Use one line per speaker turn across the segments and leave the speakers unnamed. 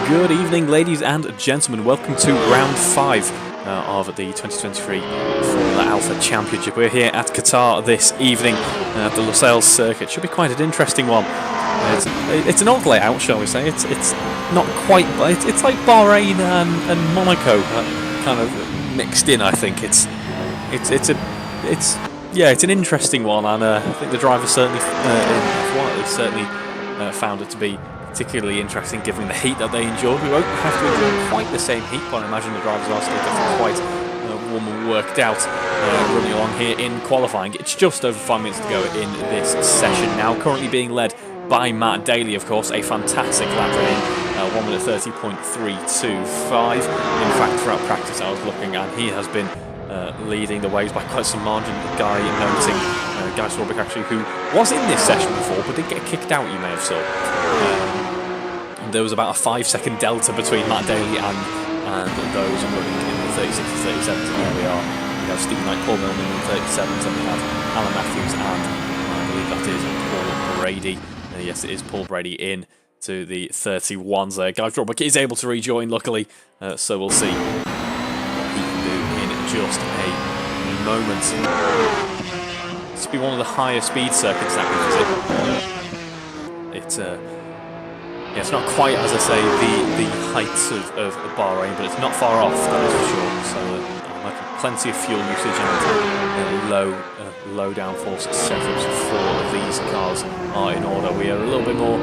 Good evening, ladies and gentlemen. Welcome to round 5 of the 2023 Formula Alpha Championship. We're here at Qatar this evening at the Losail circuit. Should be quite an interesting one. It's an odd layout, shall we say. It's not quite. It's like Bahrain and Monaco kind of mixed in. I think it's an interesting one, and I think the drivers certainly found it to be particularly interesting given the heat that they endured. We won't have to endure quite the same heat, but I imagine the drivers are still getting quite warm and worked out running along here in qualifying. It's just over 5 minutes to go in this session now, currently being led by Matt Daly, of course, a fantastic lap in 1 minute 30.325. In fact, throughout practice I was looking, and he has been leading the ways by quite some margin. Guy Swarbrick, actually, who was in this session before but did get kicked out, you may have saw. There was about a 5-second delta between Matt Daly and those running in the 36 to 37s, and there we are. We have Stephen Knight, Paul Milne in the 37s, and we have Alan Matthews and I believe that is Paul Brady. Yes, it is Paul Brady in to the 31s there. Guy Swarbrick is able to rejoin, luckily, so we'll see what he can do in just a moment. This will be one of the higher speed circuits that we visit. It's not quite, as I say, the heights of Bahrain, but it's not far off, that is for sure. So plenty of fuel usage and low downforce setups for these cars are in order. We are a little bit more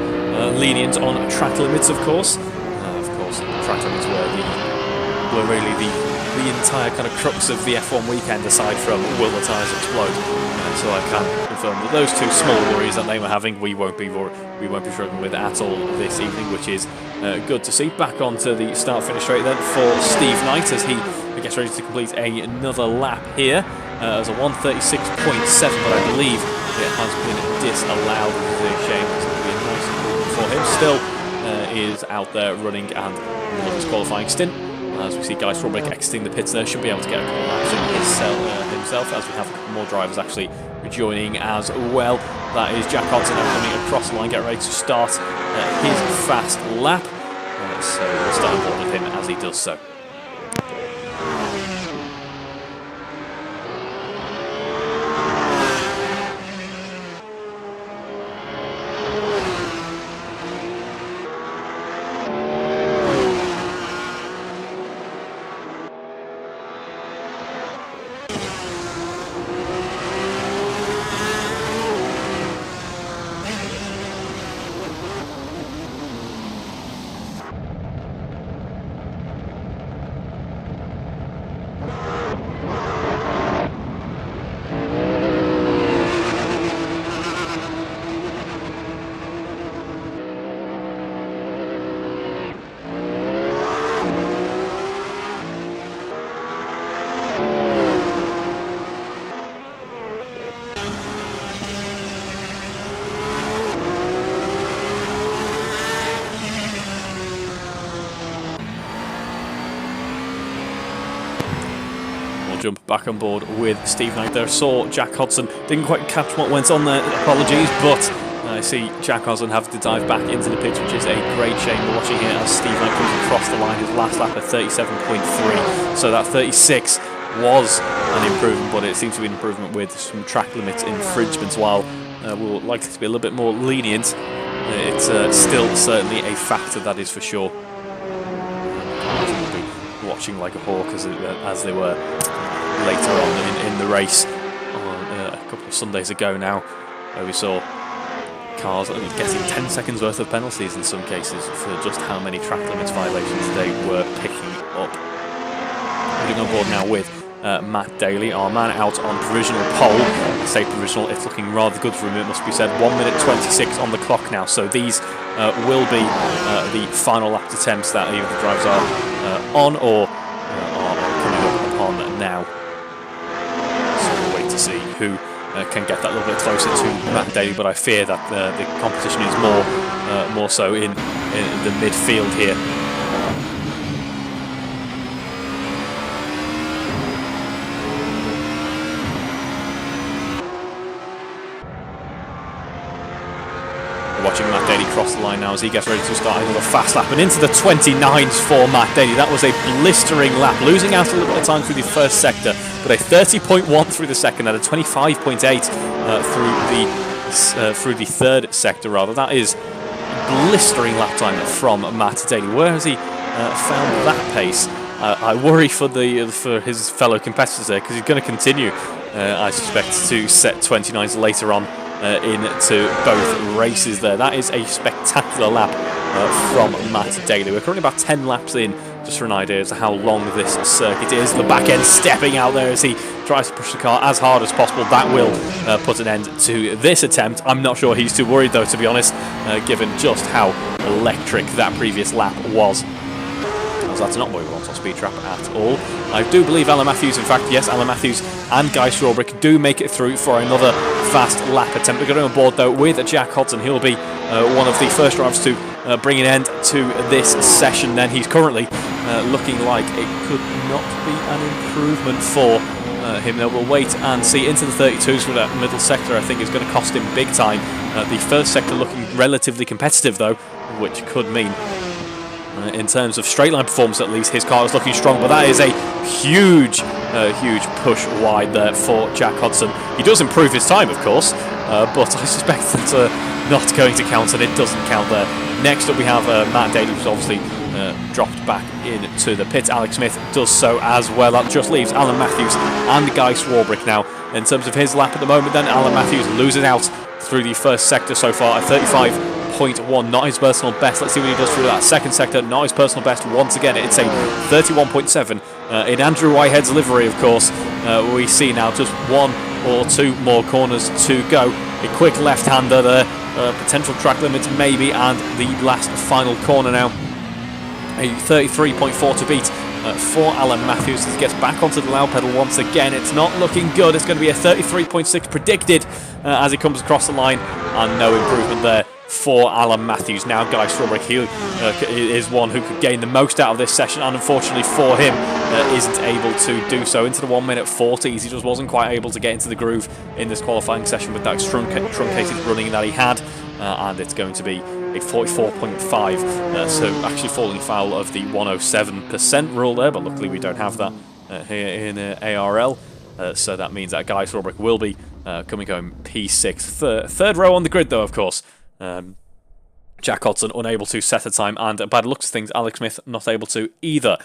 lenient on track limits, of course. Track limits were really the entire kind of crux of the F1 weekend, aside from will the tyres explode. So I can confirm that those two small worries that they were having, we won't be struggling with at all this evening, which is good to see. Back onto the start-finish straight then for Steve Knight as he gets ready to complete another lap here. As a 1:36.7, but I believe it has been disallowed, which is a shame. It's going to be a nice improvement for him. Still is out there running and in his qualifying stint. As we see Guy Swarbrick exiting the pits there, should be able to get a couple of laps in himself, as we have a couple more drivers actually rejoining as well. That is Jack Hodson now coming across the line, get ready to start his fast lap. So we'll start on board with him as he does so. Jump back on board with Steve Knight there. Saw Jack Hodson, didn't quite catch what went on there, apologies, but I see Jack Hodson have to dive back into the pits, which is a great shame. We're watching here as Steve Knight comes across the line, his last lap at 37.3, so that 36 was an improvement, but it seems to be an improvement with some track limits infringements. While we're likely to be a little bit more lenient, it's still certainly a factor, that is for sure. Watching like a hawk as they were later on in the race on a couple of Sundays ago now, where we saw cars getting 10 seconds worth of penalties in some cases for just how many track limits violations they were picking up. Putting on board now with Matt Daly, our man out on provisional pole. I say provisional, it's looking rather good for him, it must be said. 1 minute 26 on the clock now, so these will be the final lap attempts that either the drivers are on or are coming up upon now. So we'll wait to see who can get that a little bit closer to Matt Daly, but I fear that the competition is more so in the midfield here. watching Matt Daly cross the line now as he gets ready to start another fast lap, and into the 29s for Matt Daly. That was a blistering lap, losing out a little bit of time through the first sector, but a 30.1 through the second and a 25.8 through the third sector rather. That is blistering lap time from Matt Daly. Where has he found that pace? I worry for his fellow competitors there, because he's going to continue, I suspect, to set 29s later on into both races there. That is a spectacular lap from Matt Daly. We're currently about 10 laps in, just for an idea as to how long this circuit is. The back end stepping out there as he tries to push the car as hard as possible. That will put an end to this attempt. I'm not sure he's too worried though, to be honest, given just how electric that previous lap was. That's not what we want on Speed Trap at all. I do believe Alan Matthews, in fact, yes, Alan Matthews and Guy Strawbrick do make it through for another fast lap attempt. We're going on board though with Jack Hodson. He'll be one of the first drivers to bring an end to this session then. He's currently looking like it could not be an improvement for him. Now we'll wait and see into the 32s for that middle sector. I think is going to cost him big time. The first sector looking relatively competitive though, which could mean in terms of straight line performance at least, his car is looking strong, but that is a huge push wide there for Jack Hodson. He does improve his time, of course, but I suspect that's not going to count, and it doesn't count there. Next up we have Matt Daly, who's obviously dropped back into the pit. Alex Smith does so as well. That just leaves Alan Matthews and Guy Swarbrick now. In terms of his lap at the moment then, Alan Matthews loses out through the first sector so far at 35.1, not his personal best. Let's see what he does through that second sector. Not his personal best once again. It's a 31.7 in Andrew Whitehead's livery, of course. We see now just one or two more corners to go. A quick left-hander there, potential track limit maybe, and the last final corner now. A 33.4 to beat for Alan Matthews as he gets back onto the loud pedal once again. It's not looking good. It's going to be a 33.6 predicted as he comes across the line, and no improvement there for Alan Matthews. Now Guy Strawbrick, he is one who could gain the most out of this session, and unfortunately for him isn't able to do so. Into the 1 minute 40s, he just wasn't quite able to get into the groove in this qualifying session with that truncated running that he had, and it's going to be a 44.5, so actually falling foul of the 107% rule there, but luckily we don't have that here in ARL. So that means that Guy Strawbrick will be coming home P6. Third row on the grid though, of course. Jack Hodson unable to set a time, and by the looks of things, Alex Smith not able to either.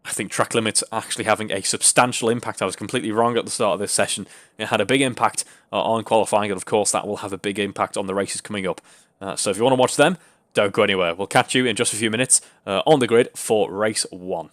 I think track limits actually having a substantial impact. I was completely wrong at the start of this session. It had a big impact on qualifying, and of course that will have a big impact on the races coming up. So if you want to watch them, don't go anywhere. We'll catch you in just a few minutes on the grid for race 1.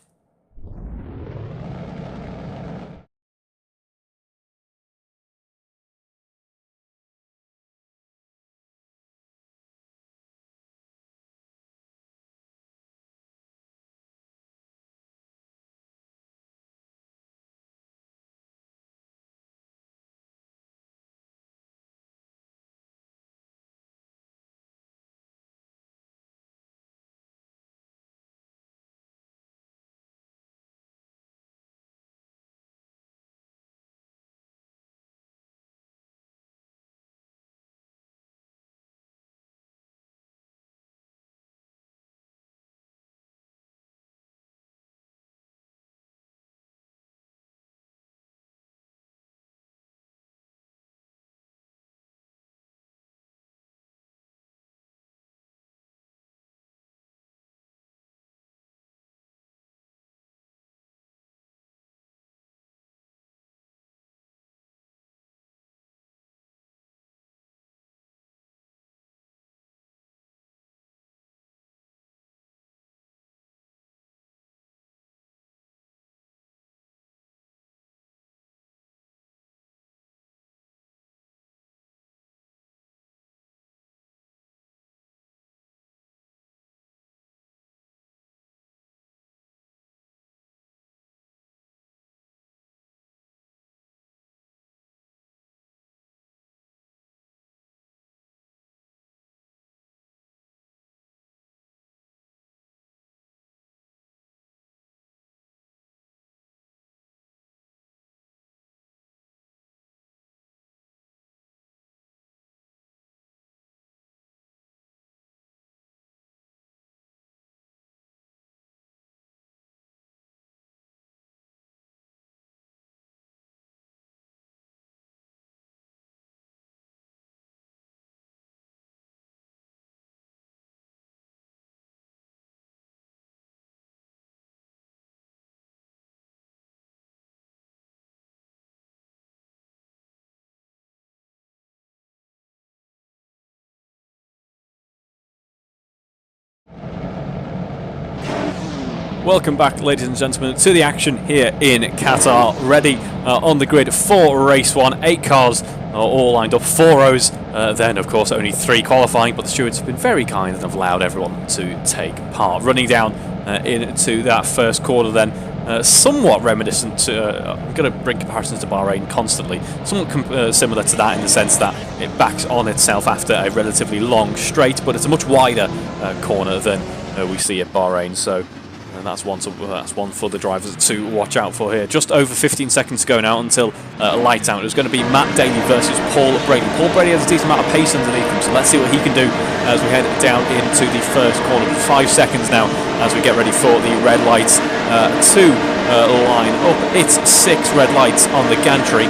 Welcome back, ladies and gentlemen, to the action here in Qatar. Ready on the grid for race 1. 8 cars all lined up, 4 rows. Then, of course, only 3 qualifying, but the stewards have been very kind and have allowed everyone to take part. Running down into that first corner then, somewhat reminiscent to, I'm going to bring comparisons to Bahrain constantly, somewhat similar to that in the sense that it backs on itself after a relatively long straight, but it's a much wider corner than we see at Bahrain, so that's one for the drivers to watch out for here. Just over 15 seconds to go now until lights out. It's going to be Matt Daly versus Paul Brady. Paul Brady has a decent amount of pace underneath him, so let's see what he can do as we head down into the first corner. 5 seconds now as we get ready for the red lights to line up. It's 6 red lights on the gantry.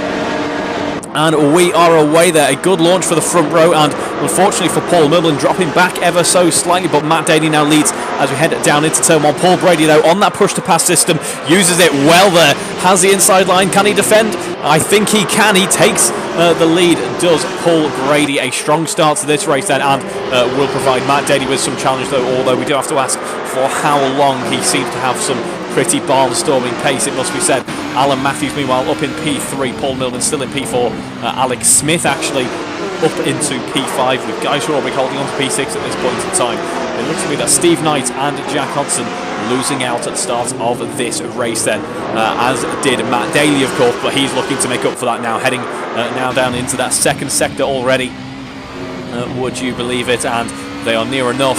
And we are away there. A good launch for the front row, and unfortunately for Paul Millen, dropping back ever so slightly, but Matt Daly now leads as we head down into turn 1. Paul Brady, though, on that push-to-pass system, uses it well there. Has the inside line. Can he defend? I think he can. He takes the lead, does Paul Brady. A strong start to this race then, and will provide Matt Daly with some challenge, though, although we do have to ask for how long. He seems to have some pretty barnstorming pace, it must be said. Alan Matthews, meanwhile, up in P3. Paul Milman still in P4. Alex Smith actually up into P5, with Guy Schwarbrick holding on to P6 at this point in time. It looks to me that Steve Knight and Jack Hodson losing out at the start of this race then, as did Matt Daly, of course, but he's looking to make up for that now, heading now down into that second sector already. Would you believe it? And they are near enough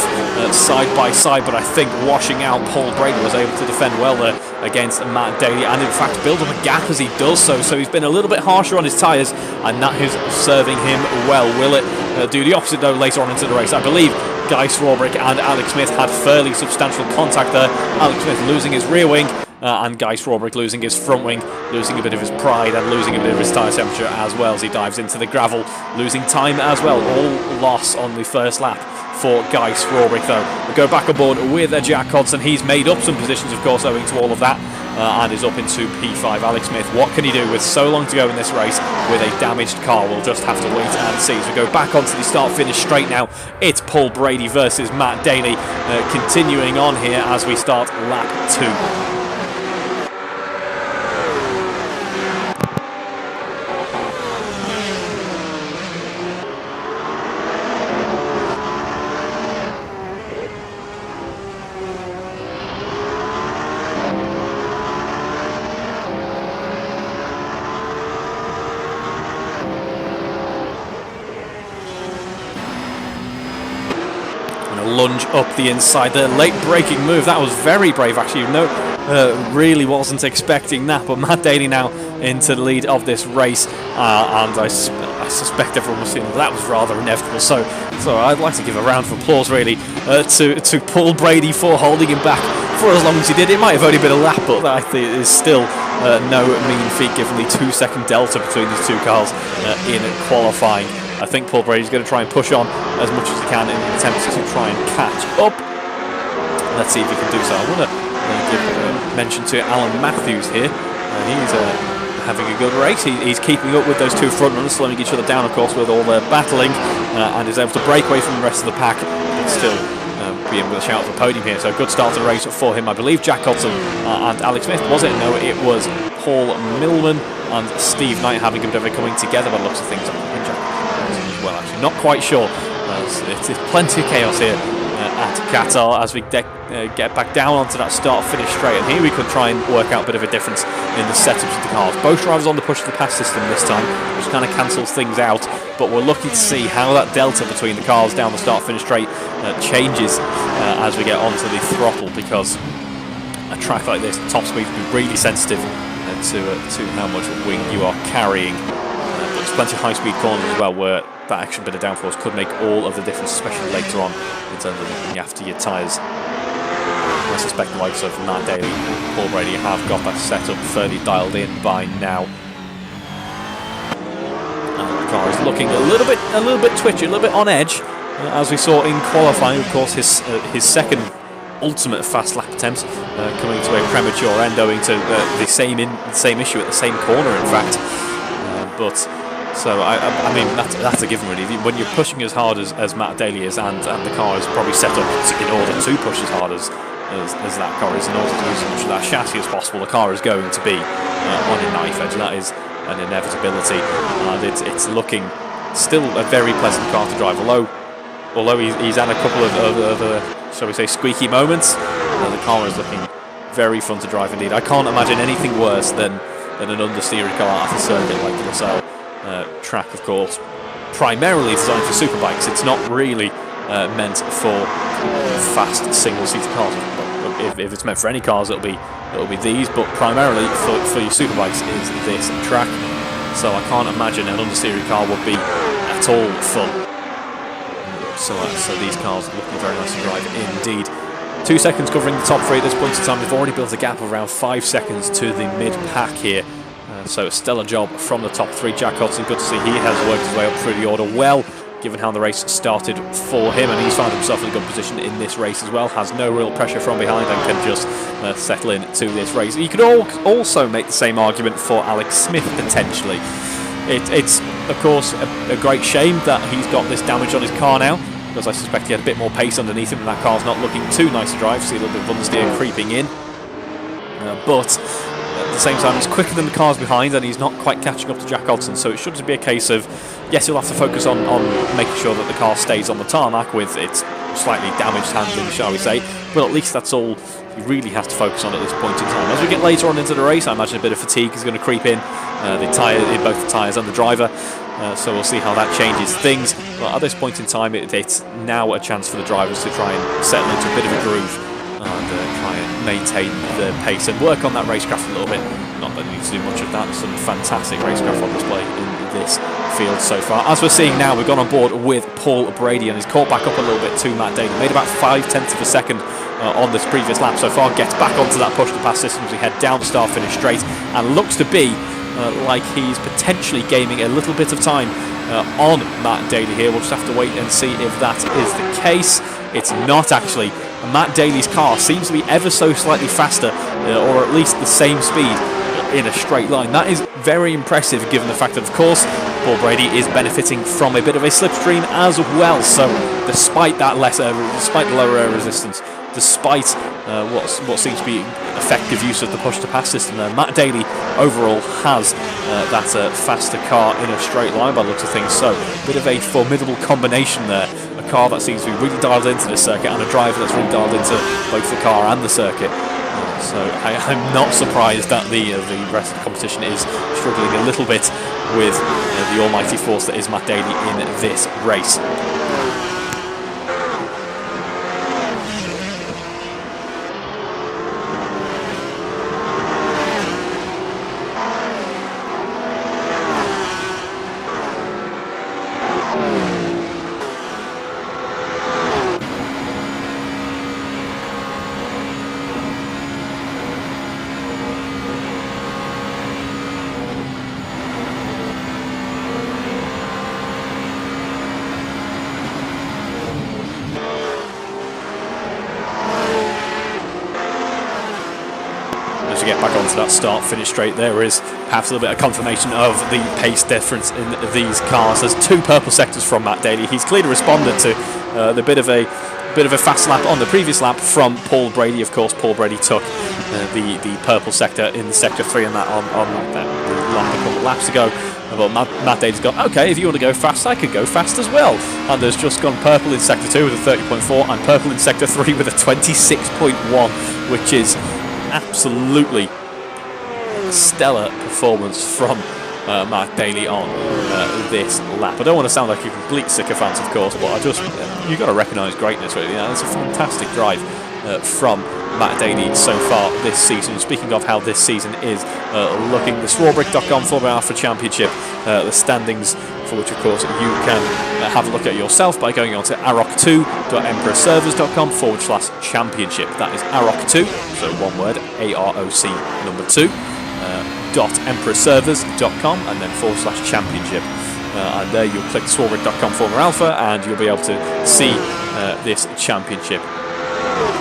side by side, but I think washing out Paul Brady was able to defend well there against Matt Daly, and in fact build up a gap as he does so. So he's been a little bit harsher on his tyres, and that is serving him well. Will it do the opposite though later on into the race? I believe Guy Swarbrick and Alex Smith had fairly substantial contact there. Alex Smith losing his rear wing, and Guy Swarbrick losing his front wing, losing a bit of his pride and losing a bit of his tyre temperature as well as he dives into the gravel, losing time as well. All loss on the first lap for Guy Swarbrick though. We'll go back aboard with Jack Hodson. He's made up some positions, of course, owing to all of that, and is up into P5. Alex Smith, what can he do with so long to go in this race with a damaged car? We'll just have to wait and see. As we go back onto the start-finish straight now, it's Paul Brady versus Matt Daly, continuing on here as we start lap 2. Lunge up the inside there, late braking move. That was very brave actually. Really wasn't expecting that, but Matt Daly now into the lead of this race, and I suspect everyone was feeling that was rather inevitable. So I'd like to give a round of applause really to Paul Brady for holding him back for as long as he did. It might have only been a lap, but that I think is still no mean feat given the 2-second delta between these two cars in qualifying. I think Paul Brady's going to try and push on as much as he can in an attempt to try and catch up. Let's see if he can do so. I want to give a mention to Alan Matthews here. He's having a good race. He's keeping up with those two front runners, slowing each other down, of course, with all their battling, and is able to break away from the rest of the pack, but still being able to shout for the podium here. So a good start to the race for him. I believe Jack Hodson and Alex Smith, was it? No, it was Paul Millman and Steve Knight having a bit of a coming together by the looks of things. Well, actually, not quite sure. It's plenty of chaos here at Qatar as we get back down onto that start-finish straight. And here we could try and work out a bit of a difference in the setups of the cars. Both drivers on the push-to-pass system this time, which kind of cancels things out. But we're looking to see how that delta between the cars down the start-finish straight changes as we get onto the throttle, because a track like this, top speed, can be really sensitive to how much wing you are carrying. But there's plenty of high-speed corners as well where that extra bit of downforce could make all of the difference, especially later on in terms of looking after your tyres. I suspect the likes of Matt Daly and Paul Brady have got that setup fairly dialed in by now. And the car is looking a little bit twitchy, a little bit on edge, as we saw in qualifying. Of course, his second ultimate fast lap attempt coming to a premature end owing to the same issue at the same corner, in fact. So I mean that's a given really. When you're pushing as hard as Matt Daly is, and the car is probably set up in order to push as hard as as that car is, in order to use as much of that chassis as possible. The car is going to be on a knife edge. That is an inevitability, and it's looking still a very pleasant car to drive. Although he's had a couple of shall we say, squeaky moments, the car is looking very fun to drive indeed. I can't imagine anything worse than an understeery car at a circuit like the LaSalle track, of course. Primarily designed for superbikes. It's not really meant for fast single-seater cars. If it's meant for any cars, it'll be these. But primarily for your superbikes is this track. So I can't imagine an understeery car would be at all fun. So these cars are looking very nice to drive indeed. 2 seconds covering the top three at this point in time. They've already built a gap of around 5 seconds to the mid-pack here. So a stellar job from the top three. Jack Hodson, good to see he has worked his way up through the order well, given how the race started for him, and he's found himself in a good position in this race as well. Has no real pressure from behind and can just settle into this race. You could also make the same argument for Alex Smith potentially. It's of course a great shame that he's got this damage on his car now, because I suspect he had a bit more pace underneath him and that car's not looking too nice to drive. See a little bit of understeer creeping in, but at the same time he's quicker than the cars behind and he's not quite catching up to Jack Hodson, so it should just be a case of, yes, he'll have to focus on making sure that the car stays on the tarmac with its slightly damaged handling, shall we say, but at least that's all he really has to focus on at this point in time. As we get later on into the race, I imagine a bit of fatigue is going to creep in, both the tyres and the driver, so we'll see how that changes things. But at this point in time, it's now a chance for the drivers to try and settle into a bit of a groove and try and maintain the pace and work on that racecraft a little bit. Not that they need to do much of that. Some fantastic racecraft on display in this field so far. As we're seeing now, we've gone on board with Paul Brady and he's caught back up a little bit to Matt Daly. Made about 0.5 of a second on this previous lap so far. Gets back onto that push-to-pass system as we head down the start-finish straight, and looks to be like he's potentially gaining a little bit of time on Matt Daly here. We'll just have to wait and see if that is the case. It's not actually. Matt Daly's car seems to be ever so slightly faster, or at least the same speed in a straight line. That is very impressive given the fact that, of course, Paul Brady is benefiting from a bit of a slipstream as well. So despite that despite the lower air resistance, despite what seems to be effective use of the push-to-pass system there, Matt Daly overall has that faster car in a straight line by the looks of things. So a bit of a formidable combination there. A car that seems to be really dialed into the circuit and a driver that's really dialed into both the car and the circuit. So I'm not surprised that the rest of the competition is struggling a little bit with the almighty force that is Matt Daly in this race. As we get back onto that start-finish straight, there is perhaps a little bit of confirmation of the pace difference in these cars. There's 2 purple sectors from Matt Daly. He's clearly responded to the bit of a fast lap on the previous lap from Paul Brady. Of course, Paul Brady took the purple sector in the sector 3 and that on that lap a couple of laps ago. But Matt Daly's gone, okay, if you want to go fast, I could go fast as well. And there's just gone purple in sector 2 with a 30.4 and purple in sector 3 with a 26.1, which is absolutely stellar performance from Matt Daly on this lap. I don't want to sound like a complete sycophant, of course, but you've got to recognise greatness, really. It's a fantastic drive from Matt Daly so far this season. Speaking of how this season is looking, the Swarbrick.com Formula Alpha Championship, the standings for which, of course, you can have a look at yourself by going on to aroc2.emperorservers.com/championship. That is AROC2, so one word, AROC number 2, .emperorservers.com and then /championship. And there you'll click Swarbrick.com Formula Alpha and you'll be able to see this championship.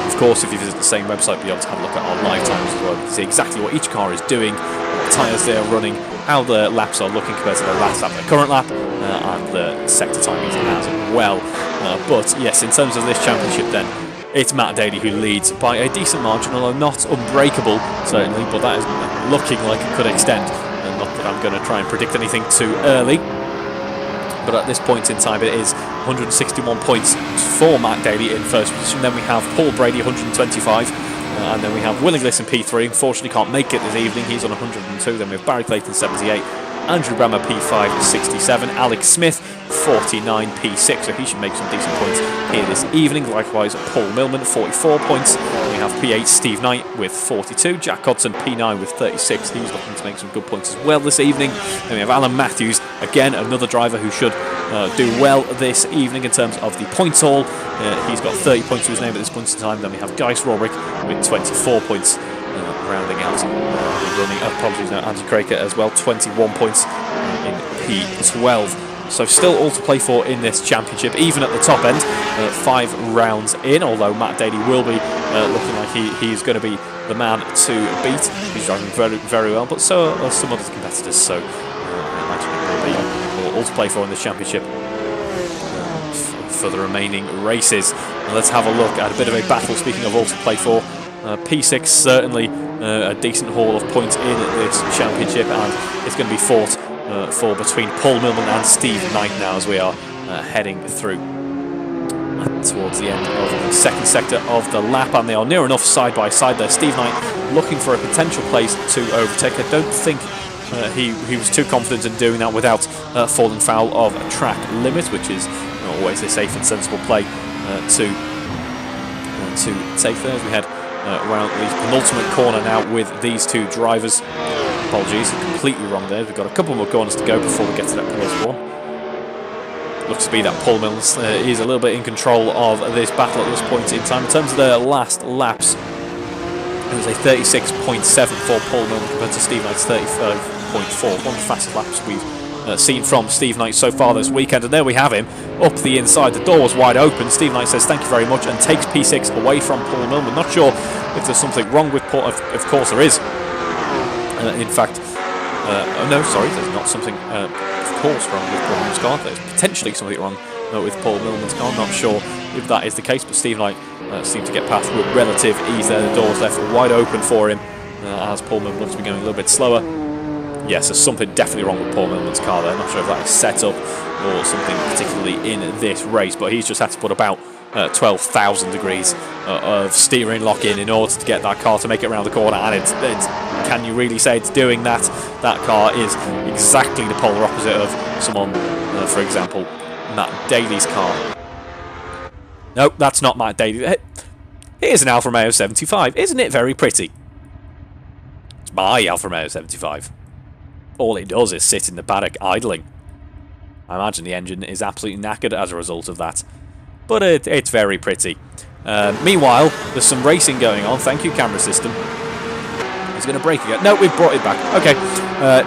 Of course, if you visit the same website, you'll be able to have a look at our live times as well. You can see exactly what each car is doing, what tyres they are running, how the laps are looking compared to the last lap, the current lap, and the sector timings as well. But yes, in terms of this championship then, it's Matt Daly who leads by a decent margin, although not unbreakable, certainly, but that is looking like it could extend. And not that I'm going to try and predict anything too early. But at this point in time, it is 161 points for Matt Daly in first position. Then we have Paul Brady, 125. And then we have Will Inglis in P3. Unfortunately, can't make it this evening. He's on 102. Then we have Barry Clayton, 78. Andrew Brammer, P5, 67. Alex Smith, 49, P6. So he should make some decent points here this evening. Likewise, Paul Millman, 44 points. And we have P8, Steve Knight with 42. Jack Hodson, P9 with 36. He's looking to make some good points as well this evening. Then we have Alan Matthews, again, another driver who should do well this evening in terms of the points haul. He's got 30 points to his name at this point in time. Then we have Geiss Robrick with 24 points, rounding out running. Apologies, no, Andy Craker as well, 21 points in P12. So still all to play for in this championship, even at the top end. 5 rounds in, although Matt Daly will be looking like he's going to be the man to beat. He's driving very, very well, but so are some other competitors. So I imagine it will be all to play for in this championship for the remaining races. And let's have a look at a bit of a battle. Speaking of all to play for, P6 certainly a decent haul of points in this championship, and it's going to be fought for between Paul Millman and Steve Knight now as we are heading through towards the end of the second sector of the lap, and they are near enough side by side there. Steve Knight looking for a potential place to overtake. I don't think he was too confident in doing that without falling foul of a track limit, which is always a safe and sensible play to take there as we head around the penultimate corner now with these two drivers. Apologies, completely wrong there. We've got a couple more corners to go before we get to that first one. Looks to be that Paul Mills is a little bit in control of this battle at this point in time. In terms of the last laps, it was a 36.7 for Paul Mills compared to Steve Knight's 35.4. One of the fastest laps we've seen from Steve Knight so far this weekend. And there we have him up the inside. The door was wide open. Steve Knight says thank you very much and takes P6 away from Paul Millman. Not sure if there's something wrong with Paul. Of course there is. In fact, no, sorry, there's not something of course wrong with Paul Millman's car. There's potentially something wrong with Paul Millman's car. Not sure if that is the case, but Steve Knight seemed to get past with relative ease there. The door's left wide open for him as Paul Millman looks to be going a little bit slower. Yes, there's something definitely wrong with Paul Millman's car there. Not sure if that is set up or something particularly in this race, but he's just had to put about 12,000 degrees of steering lock in order to get that car to make it around the corner, and it's can you really say it's doing that? That car is exactly the polar opposite of someone, for example, Matt Daly's car. No, that's not Matt Daly. Here's an Alfa Romeo 75. Isn't it very pretty? It's my Alfa Romeo 75. All it does is sit in the paddock idling. I imagine the engine is absolutely knackered as a result of that. But it's very pretty. Meanwhile, there's some racing going on. Thank you, camera system. He's going to break again. No, we've brought it back. Okay.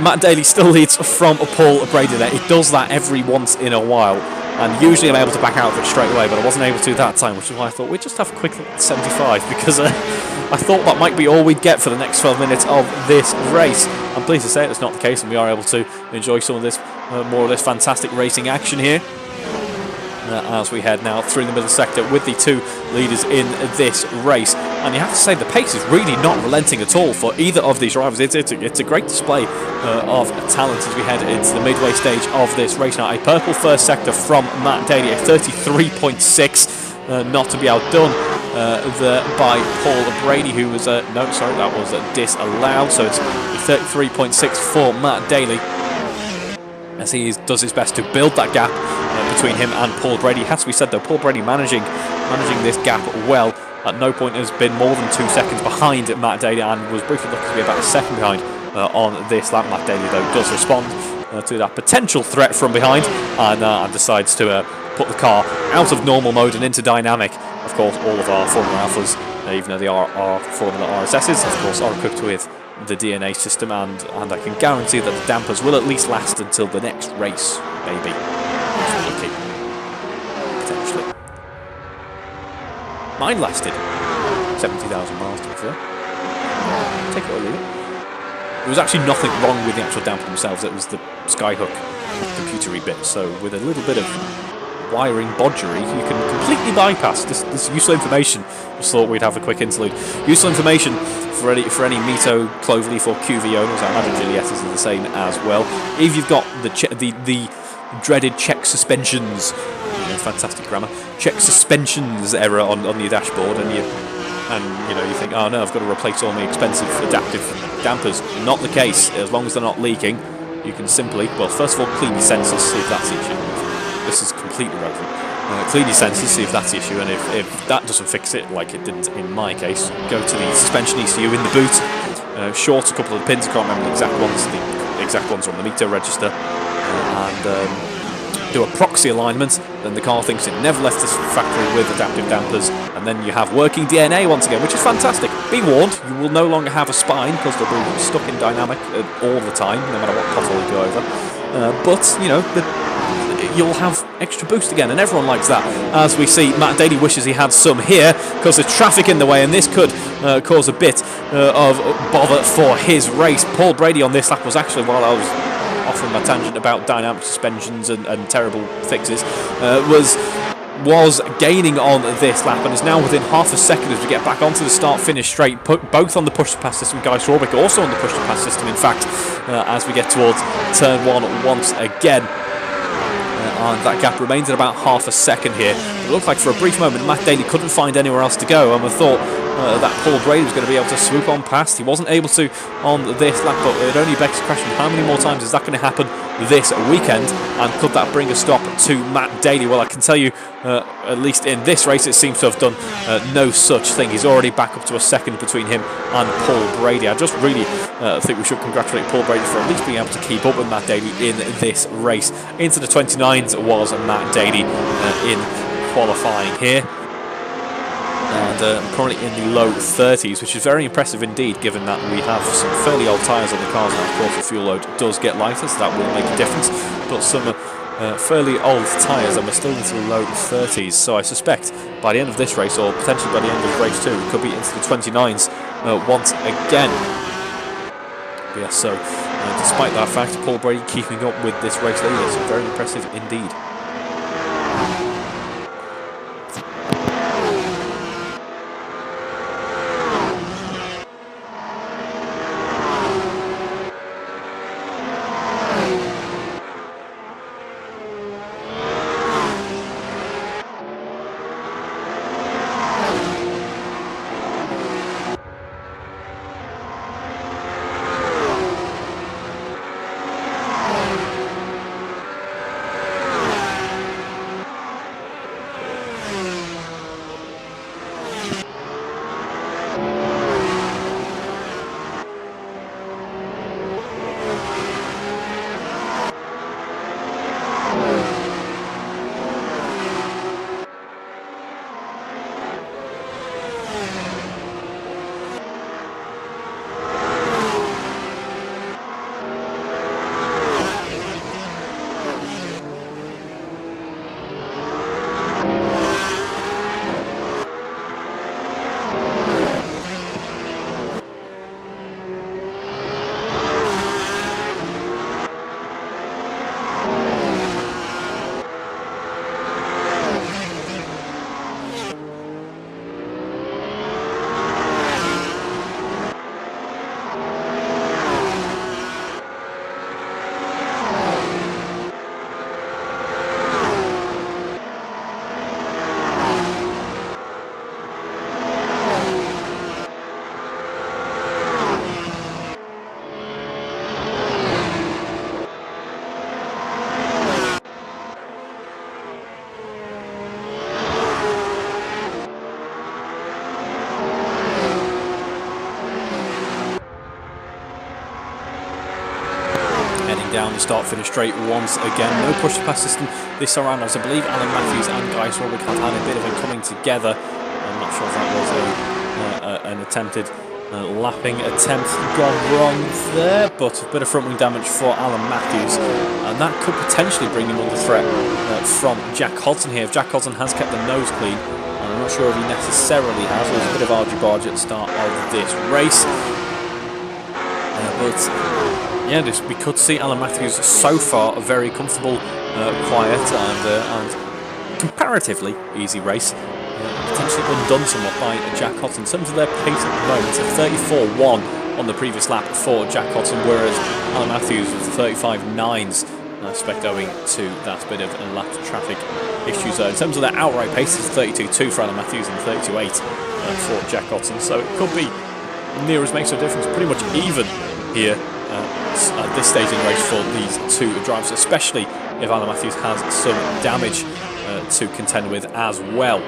Matt Daly still leads from Paul Brady there. It does that every once in a while. And usually I'm able to back out of it straight away, but I wasn't able to that time, which is why I thought we'd just have a quick look at 75, because I thought that might be all we'd get for the next 12 minutes of this race. I'm pleased to say that's not the case, and we are able to enjoy some of this, more of this fantastic racing action here. As we head now through the middle sector with the two leaders in this race. And you have to say the pace is really not relenting at all for either of these drivers. It's a great display of talent as we head into the midway stage of this race. Now a purple first sector from Matt Daly, a 33.6, not to be outdone by Paul Brady, who was, no, sorry, that was disallowed. So it's 33.6 for Matt Daly, as he does his best to build that gap between him and Paul Brady. It has to be said though, Paul Brady managing this gap well. At no point has been more than 2 seconds behind Matt Daly, and was briefly looking to be about a second behind on this lap. Matt Daly though does respond to that potential threat from behind, and decides to put the car out of normal mode and into dynamic. Of course, all of our Formula Alphas, even though they are our Formula RSSs, of course, are equipped with the DNA system, and I can guarantee that the dampers will at least last until the next race, maybe. Lucky. Potentially. Mine lasted 70,000 miles to be fair. Take it or leave it. There was actually nothing wrong with the actual damper themselves. It was the skyhook computery bit. So with a little bit of wiring bodgery, you can completely bypass this useful information. Just thought we'd have a quick interlude. Useful information for any Mito, Cloverleaf or QV owners. I imagine Juliettas are the same as well. If you've got the dreaded check suspensions, fantastic grammar, check suspensions error on your dashboard, and you think, oh no, I've got to replace all my expensive adaptive dampers. Not the case. As long as they're not leaking, you can simply, well, first of all, clean your sensors, see if that's the issue. This is completely relevant. Clean your sensors, see if that's the issue, and if that doesn't fix it, like it didn't in my case, go to the suspension ECU in the boot, short a couple of the pins, I can't remember the exact ones are on the Mito register, and do a proxy alignment. Then the car thinks it never left this factory with adaptive dampers, and then you have working DNA once again, which is fantastic. Be warned, you will no longer have a spine because they'll be stuck in dynamic all the time, no matter what pothole you go over. But you'll have extra boost again, and everyone likes that. As we see, Matt Daly wishes he had some here because there's traffic in the way, and this could cause a bit of bother for his race. Paul Brady on this lap was actually, while I was off on my tangent about dynamic suspensions and terrible fixes, was gaining on this lap, and is now within half a second as we get back onto the start-finish straight, both on the push-to-pass system. Guy Swarbrick also on the push-to-pass system, in fact, as we get towards turn 1 once again. And that gap remains at about half a second here. It looked like for a brief moment Matt Daly couldn't find anywhere else to go, and I thought that Paul Brady was going to be able to swoop on past. He wasn't able to on this lap, but it only begs the question, how many more times is that going to happen this weekend, and could that bring a stop to Matt Daly? Well, I can tell you, at least in this race, it seems to have done no such thing. He's already back up to a second between him and Paul Brady. I just really think we should congratulate Paul Brady for at least being able to keep up with Matt Daly in this race. Into the 29s was Matt Daly in qualifying here, and currently in the low 30s, which is very impressive indeed, given that we have some fairly old tyres on the cars now. Of course, the fuel load does get lighter, so that will make a difference, but some fairly old tyres, and we're still into the low 30s, so I suspect by the end of this race, or potentially by the end of race 2, we could be into the 29s once again. But yeah, so despite that fact, Paul Brady keeping up with this race leader, so very impressive indeed. Down the start-finish straight once again. No push-to-pass system this round, as I believe Alan Matthews and Guy Swarbrick have had a bit of a coming together. I'm not sure if that was an attempted lapping attempt gone wrong there, but a bit of front-wing damage for Alan Matthews, and that could potentially bring him under threat from Jack Hodson here. If Jack Hodson has kept the nose clean, and I'm not sure if he necessarily has. There's a bit of argy-bargy at the start of this race, but yeah, we could see Alan Matthews so far very comfortable, quiet, and comparatively easy race. Potentially undone somewhat by Jack Cotton. In terms of their pace at the moment, it's a 34.1 on the previous lap for Jack Cotton, whereas Alan Matthews was 35.9s. I expect owing to that bit of lap traffic issues there. In terms of their outright pace, it's 32.2 for Alan Matthews and 32.8 for Jack Cotton. So it could be near as makes no difference, pretty much even here at this stage in the race for these two drivers, especially if Alan Matthews has some damage to contend with as well.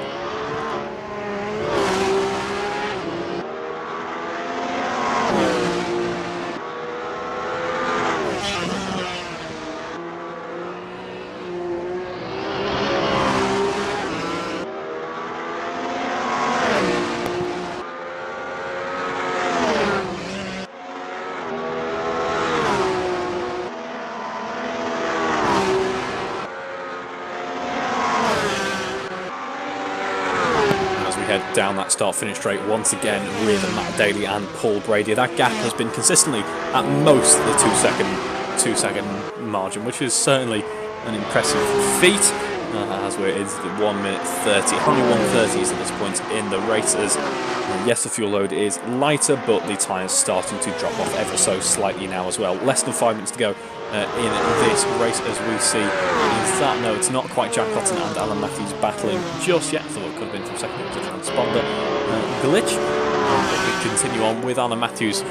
Down that start-finish straight once again with Matt Daly and Paul Brady. That gap has been consistently at most the two-second margin, which is certainly an impressive feat. As we're into the 1 minute 30, only 1:30s at this point in the races. Yes, the fuel load is lighter, but the tyres starting to drop off ever so slightly now as well. Less than 5 minutes to go in this race as we see. Is that no, it's not quite Jack Cotton and Alan Matthews battling just yet. Thought it could have been from second to transponder glitch. We continue on with Alan Matthews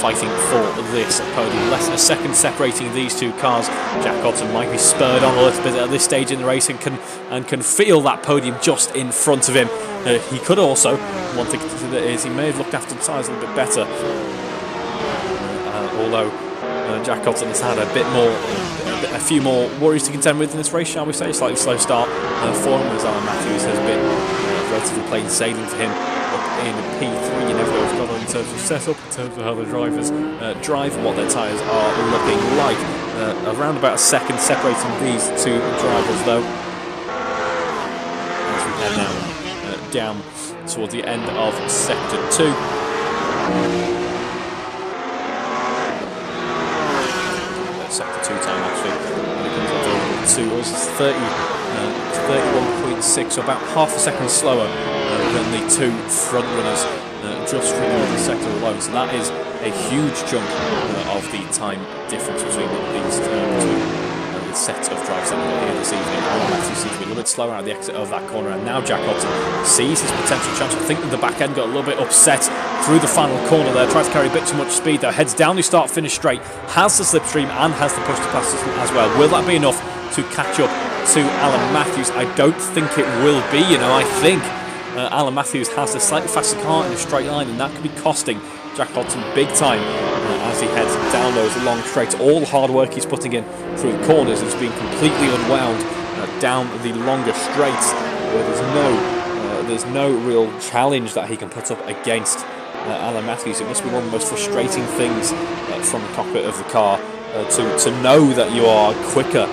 fighting for this podium. Less than a second separating these two cars. Jack Cotton might be spurred on a little bit at this stage in the race and can feel that podium just in front of him. He could also, one thing to consider is he may have looked after the tyres a little bit better. Although Jack Cotton has had a few more worries to contend with in this race, shall we say. Slightly slow start for him, as Alan Matthews has been relatively plain sailing for him up in P3. You never know what's going on in terms of setup, in terms of how the drivers drive and what their tyres are looking like. Around about a second separating these two drivers, though. As we head now down towards the end of sector 2. Sector 2 time actually. When it comes up to us, it's 31.6, so about half a second slower than the two front runners just from the sector alone. So that is a huge chunk of the time difference between these two sets of drives that we've got here this evening. Alan Matthews seems to be a little bit slower at the exit of that corner, and now Jack Cotton sees his potential chance. I think that the back end got a little bit upset through the final corner there, tries to carry a bit too much speed there, heads down the start-finish straight, has the slipstream and has the push-to-pass system as well. Will that be enough to catch up to Alan Matthews? I don't think it will be. I think Alan Matthews has a slightly faster car in a straight line, and that could be costing Jack Cotton big time as he heads down those long straights. All the hard work he's putting in through the corners is being completely unwound down the longer straights, where there's no real challenge that he can put up against Alan Matthews. It must be one of the most frustrating things from the cockpit of the car to know that you are quicker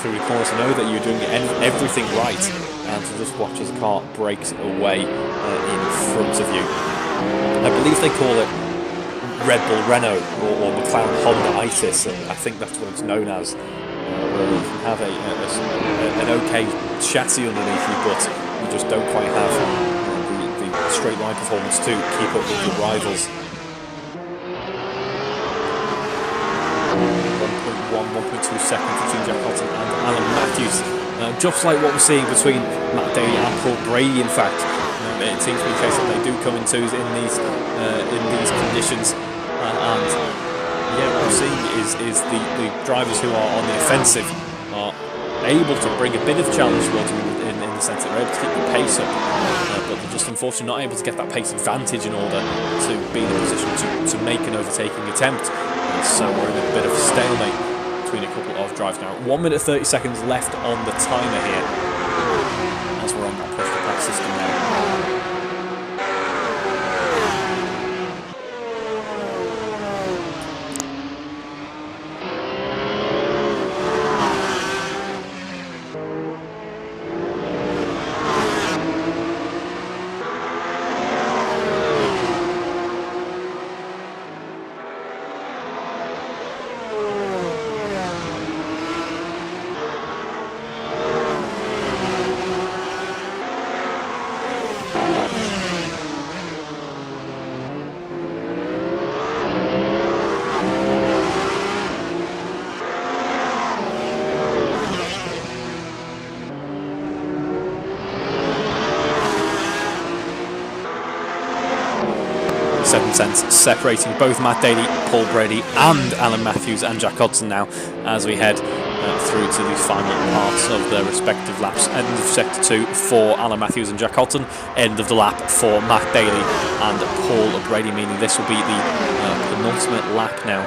through the corners, to know that you're doing everything right, and to just watch as the car breaks away in front of you. I believe they call it Red Bull Renault or McLaren Honda Itis, and I think that's what it's known as. Where you can have an okay chassis underneath you, but you just don't quite have the straight line performance to keep up with your rivals. 1.2 seconds between Jack Cotton and Alan Matthews. Just like what we're seeing between Matt Daly and Paul Brady, in fact. It seems to be the case that they do come in twos in these conditions, and yeah, what we're seeing is the drivers who are on the offensive are able to bring a bit of challenge towards them in the sense that they're able to keep the pace up, but they're just unfortunately not able to get that pace advantage in order to be in a position to make an overtaking attempt. And so we're in a bit of a stalemate between a couple of drives now. 1 minute 30 seconds left on the timer here as we're on that push-to-pass system now. 7 tenths separating both Matt Daly, Paul Brady and Alan Matthews and Jack Hodson now as we head through to the final parts of their respective laps. End of sector 2 for Alan Matthews and Jack Hodson, end of the lap for Matt Daly and Paul Brady, meaning this will be the penultimate lap now.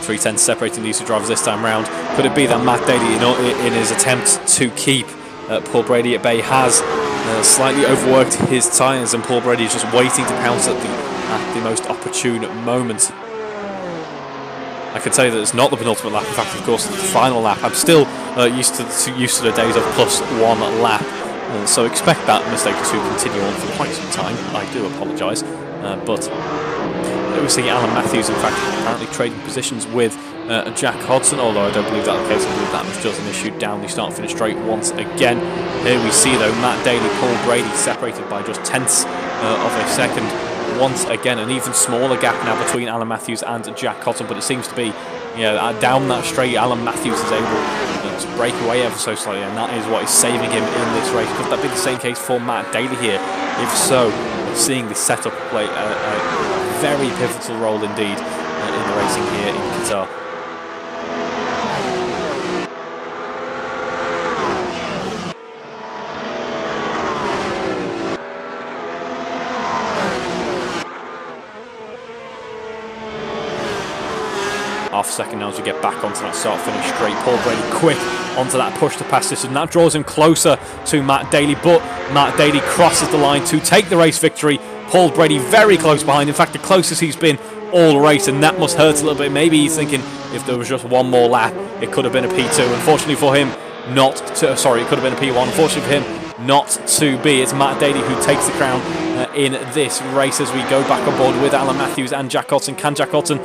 3 tenths separating these two drivers this time round. Could it be that Matt Daly, in his attempt to keep Paul Brady at bay, has slightly overworked his tyres, and Paul Brady is just waiting to pounce at the most opportune moment? I can tell you that it's not the penultimate lap. In fact, of course, it's the final lap. I'm still used to the days of +1 lap, so expect that mistake to continue on for quite some time. I do apologise, but we're seeing Alan Matthews, in fact, apparently trading positions with Jack Hodson, although I don't believe that's the case. I believe that was just an issue down the start-finish straight once again. Here we see, though, Matt Daly, Paul Brady separated by just tenths of a second. Once again, an even smaller gap now between Alan Matthews and Jack Hodson, but it seems to be, down that straight, Alan Matthews is able to break away ever so slightly, and that is what is saving him in this race. Could that be the same case for Matt Daly here? If so, seeing the setup play a very pivotal role indeed in the racing here in Qatar. Half a second now as we get back onto that start-finish straight. Paul Brady quick onto that push to pass this, and that draws him closer to Matt Daly, but Matt Daly crosses the line to take the race victory. Paul Brady very close behind, in fact the closest he's been all race, and that must hurt a little bit. Maybe he's thinking if there was just one more lap it could have been a P2. Unfortunately for him, it could have been a P1. Unfortunately for him, not to be. It's Matt Daly who takes the crown in this race as we go back on board with Alan Matthews and Jack Hodson. Can Jack Hodson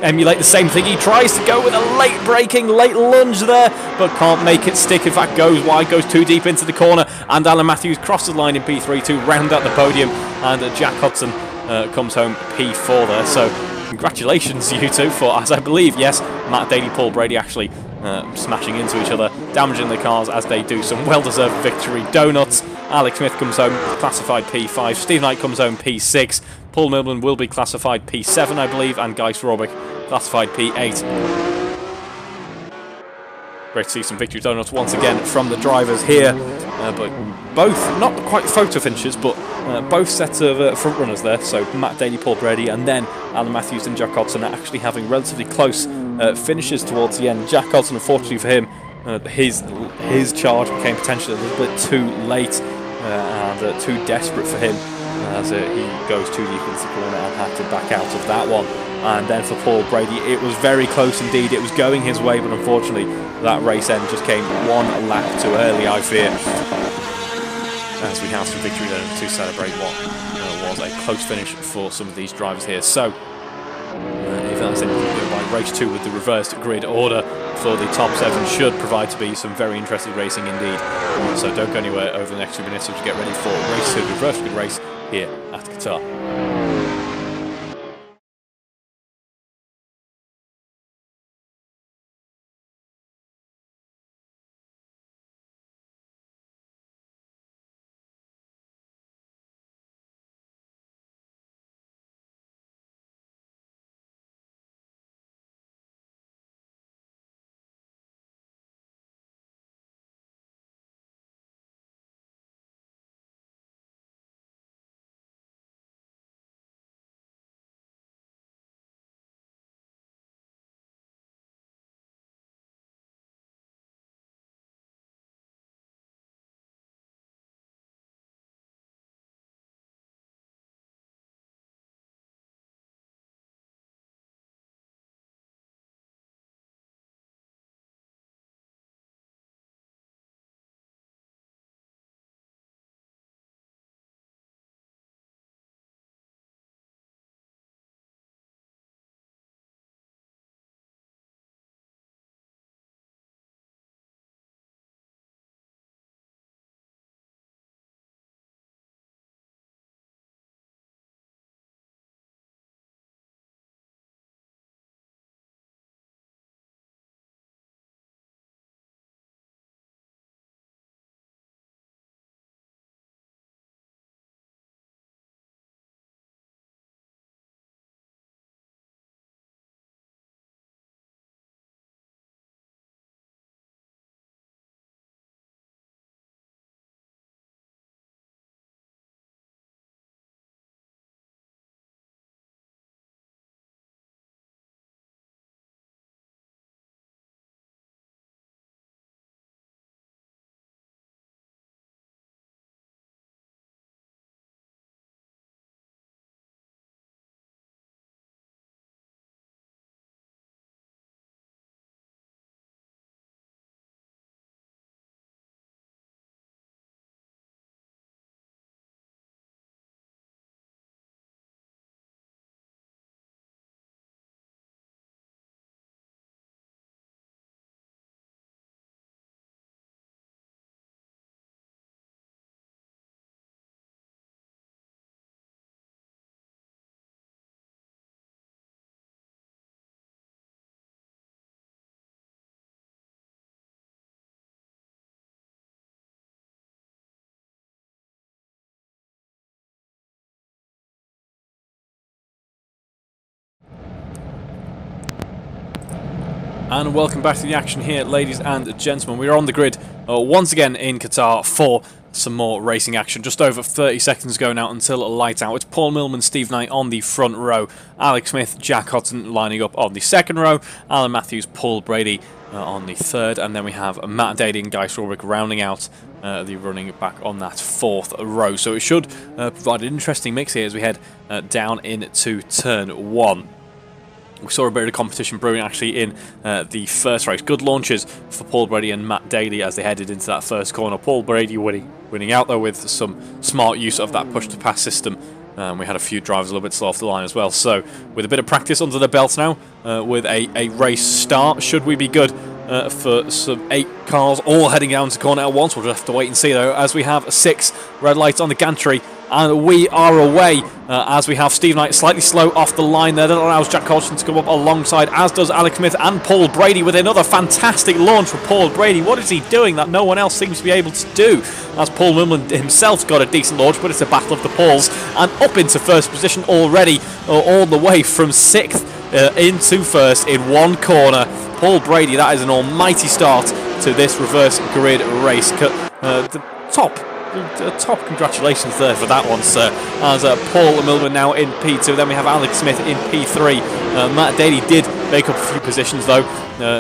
emulate the same thing? He tries to go with a late lunge there, but can't make it stick. In fact, goes wide, goes too deep into the corner, and Alan Matthews crosses the line in P3 to round out the podium, and Jack Hodson comes home P4 there. So congratulations you two for, as I believe, yes, Matt Daly, Paul Brady actually smashing into each other, damaging the cars as they do some well-deserved victory donuts. Alex Smith comes home classified P5, Steve Knight comes home P6, Paul Milburn will be classified P7 I believe, and Gijs Robic classified P8. Great to see some victory donuts once again from the drivers here, but both, not quite photo finishes, but both sets of front runners there, so Matt Daly, Paul Brady, and then Alan Matthews and Jack Hodson are actually having relatively close finishes towards the end. Jack Hodson, unfortunately for him, his charge became potentially a little bit too late and too desperate for him as he goes too deep into the corner and had to back out of that one. And then for Paul Brady, it was very close indeed. It was going his way, but unfortunately that race end just came one lap too early, I fear, as we have some victory then to celebrate what was a close finish for some of these drivers here. So if that's anything to go by, race 2 with the reversed grid order for the top 7 should provide to be some very interesting racing indeed. So don't go anywhere over the next 2 minutes as we get ready for race 2, the reversed grid race here at Qatar. And welcome back to the action here, ladies and gentlemen. We are on the grid once again in Qatar for some more racing action. Just over 30 seconds ago now until lights out. It's Paul Millman, Steve Knight on the front row, Alex Smith, Jack Hodson lining up on the second row, Alan Matthews, Paul Brady on the third, and then we have Matt Daly and Guy Strawbrick rounding out the running back on that fourth row. So it should provide an interesting mix here as we head down into turn one. We saw a bit of competition brewing actually in the first race. Good launches for Paul Brady and Matt Daly as they headed into that first corner. Paul Brady winning out though with some smart use of that push-to-pass system. We had a few drivers a little bit slow off the line as well. So with a bit of practice under the belt now, with a race start, should we be good for some 8 cars all heading down to corner at once? We'll just have to wait and see though, as we have 6 red lights on the gantry. And we are away as we have Steve Knight slightly slow off the line there. That allows Jack Hodgson to come up alongside, as does Alex Smith and Paul Brady with another fantastic launch for Paul Brady. What is he doing that no one else seems to be able to do? As Paul Millman himself got a decent launch, but it's a battle of the Pauls. And up into first position already, all the way from 6th into first in one corner. Paul Brady, that is an almighty start to this reverse grid race. The top congratulations there for that one, sir. As Paul Millman now in P2, then we have Alex Smith in P3. Matt Daly did make up a few positions though,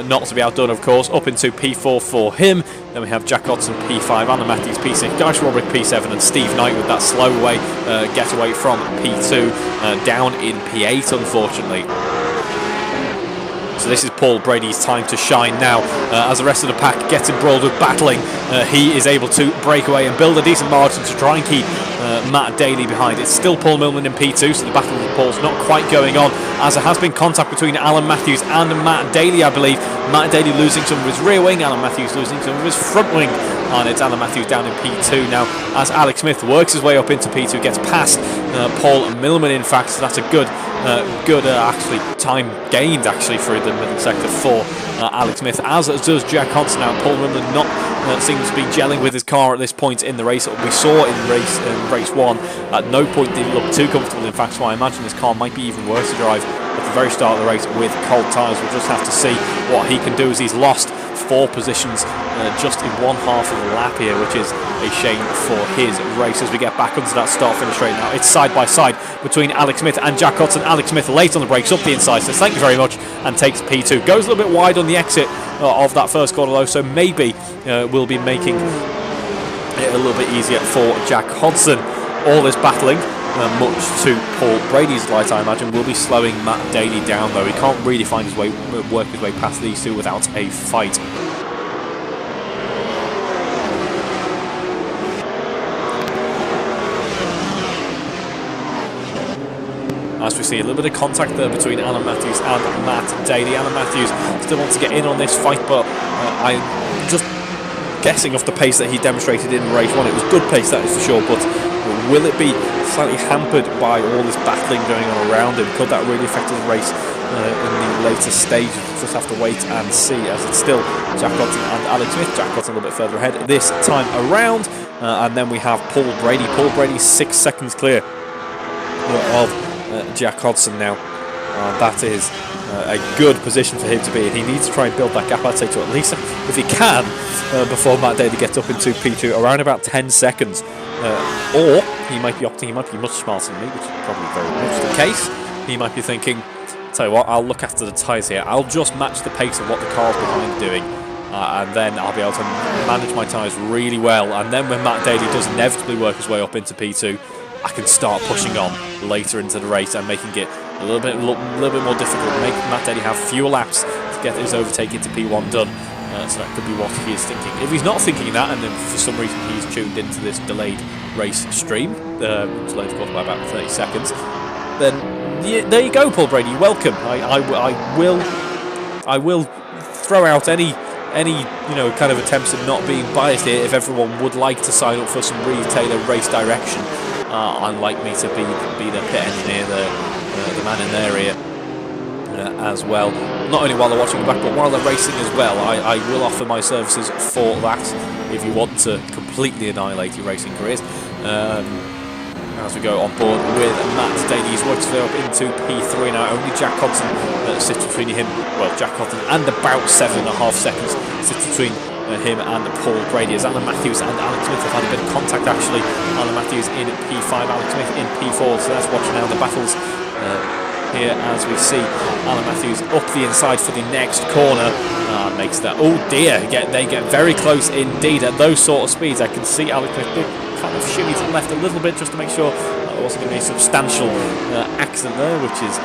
not to be outdone of course, up into P4 for him. Then we have Jack Hodson P5, Alan Matthews P6, Guy Strawbrick P7, and Steve Knight with that slow away getaway from P2 down in P8 unfortunately. So this is Paul Brady's time to shine now. As the rest of the pack gets embroiled with battling, he is able to break away and build a decent margin to try and keep Matt Daly behind. It's still Paul Millman in P2, so the battle of the Pauls not quite going on, as there has been contact between Alan Matthews and Matt Daly, I believe. Matt Daly losing some of his rear wing, Alan Matthews losing some of his front wing. And it's Alan Matthews down in P2 now, as Alex Smith works his way up into P2, gets past Paul Millman in fact, so that's a good actually time gained actually for the middle sector for Alex Smith, as does Jack Hodson now. Paul Millman not seems to be gelling with his car at this point in the race. We saw in race 1 at no point did he look too comfortable in fact, so I imagine his car might be even worse to drive at the very start of the race with cold tyres. We'll just have to see what he can do, as he's lost 4 positions just in one half of the lap here, which is a shame for his race. As we get back onto that start-finish straight now, it's side by side between Alex Smith and Jack Hodson. Alex Smith late on the brakes, up the inside, says thank you very much, and takes P2. Goes a little bit wide on the exit of that first corner though, so maybe we'll be making it a little bit easier for Jack Hodson. All this battling, much to Paul Brady's delight, I imagine, will be slowing Matt Daly down though. He can't really find his way, work his way past these two without a fight. As we see a little bit of contact there between Alan Matthews and Matt Daly. Alan Matthews still wants to get in on this fight, but I'm just guessing off the pace that he demonstrated in race 1. It was good pace, that is for sure, but will it be slightly hampered by all this battling going on around him? Could that really affect his race in the later stages? We'll just have to wait and see, as it's still Jack Hodson and Alex Smith. Jack Hodson a little bit further ahead this time around, and then we have Paul Brady. Paul Brady 6 seconds clear of Jack Hodson now. That is a good position for him to be in. He needs to try and build that gap, I'd say, to at least, if he can, before Matt Daly gets up into P2, around about 10 seconds. Or he might be opting, he might be much smarter than me, which is probably very much the case. He might be thinking, tell you what, I'll look after the tyres here. I'll just match the pace of what the car's behind doing. And then I'll be able to manage my tyres really well. And then when Matt Daly does inevitably work his way up into P2, I can start pushing on later into the race and making it a little bit more difficult, make Matt Daly have fewer laps to get his overtake into P1 done. So that could be what he is thinking. If he's not thinking that, and then for some reason he's tuned into this delayed race stream, delayed of course by about 30 seconds, then yeah, there you go, Paul Brady. Welcome. I will throw out any kind of attempts at not being biased here if everyone would like to sign up for some really tailored race direction. Unlike me to be the pit engineer, the man in their ear as well. Not only while they're watching back, but while they're racing as well. I will offer my services for that if you want to completely annihilate your racing careers. as we go on board with Matt Daly. He's worked his way up into P3 now. Only Jack Hodson sits between him, well, Jack Hodson and about 7.5 seconds sits between him and Paul Brady, as Alan Matthews and Alex Smith have had a bit of contact actually. Alan Matthews in P5, Alex Smith in P4, so let's watch now the battles here as we see Alan Matthews up the inside for the next corner. Makes that, oh dear, they get very close indeed at those sort of speeds. I can see Alex Smith kind of shimmy to the left a little bit just to make sure there wasn't going to be a substantial accident there, which is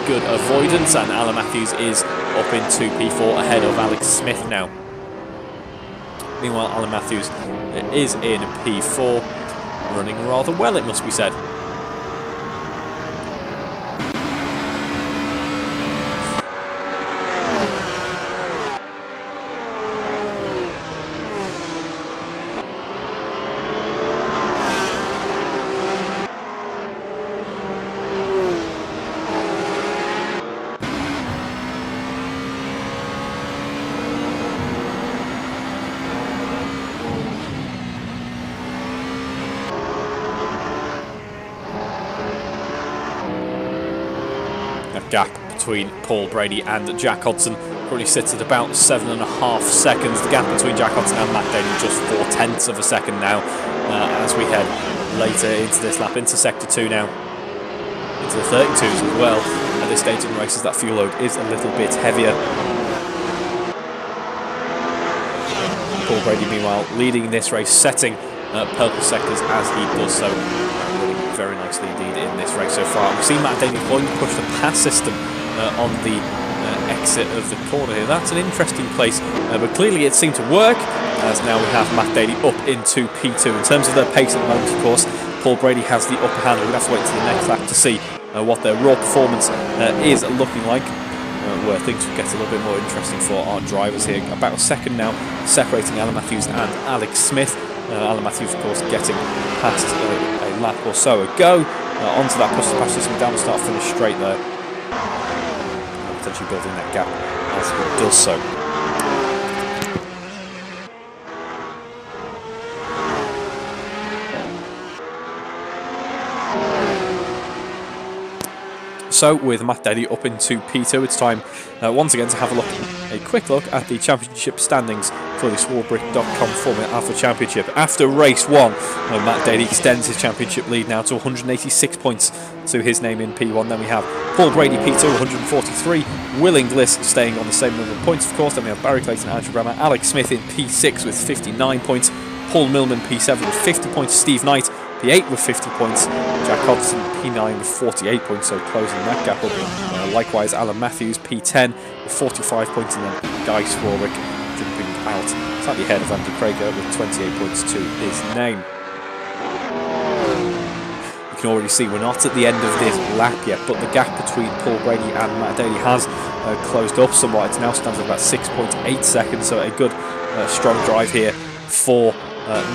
good avoidance, and Alan Matthews is up into P4 ahead of Alex Smith now. Meanwhile, Alan Matthews is in P4, running rather well, it must be said. Gap between Paul Brady and Jack Hodson currently sits at about 7.5 seconds. The gap between Jack Hodson and Matt Daly just 0.4 of a second now, as we head later into this lap, into sector 2 now, into the 32s as well. At this stage in the races, that fuel load is a little bit heavier. Paul Brady, meanwhile, leading this race, setting purple sectors as he does so. Very nicely indeed in this race so far. We've seen Matt Daly going to push the pass system on the exit of the corner here. That's an interesting place, but clearly it seemed to work, as now we have Matt Daly up into P2. In terms of their pace at the moment, of course, Paul Brady has the upper hand. We're going to have to wait until the next lap to see what their raw performance is looking like, where things will get a little bit more interesting for our drivers here. About a second now separating Alan Matthews and Alex Smith. Alan Matthews, of course, getting past a lap or so ago onto that push-to-pass system, down the start-finish straight there, potentially building that gap as he does so. So with Matt Daly up into P2, it's time once again to have a quick look at the championship standings for the Swarbrick.com Formula Alpha Championship. After race 1, Matt Daly extends his championship lead now to 186 points to his name in P1. Then we have Paul Brady P2, 143. Will Inglis staying on the same number of points, of course. Then we have Barry Clayton, Andrew Brammer, Alex Smith in P6 with 59 points. Paul Millman P7 with 50 points. Steve Knight P8 with 50 points. Jack Hodson P9 with 48 points, so closing that gap up. Likewise, Alan Matthews P10 with 45 points, and then Guy Swarbrick jumping out slightly ahead of Andy Crager with 28 points to his name. You can already see we're not at the end of this lap yet, but the gap between Paul Brady and Matt Daly has closed up somewhat. It now stands at about 6.8 seconds, so a good strong drive here for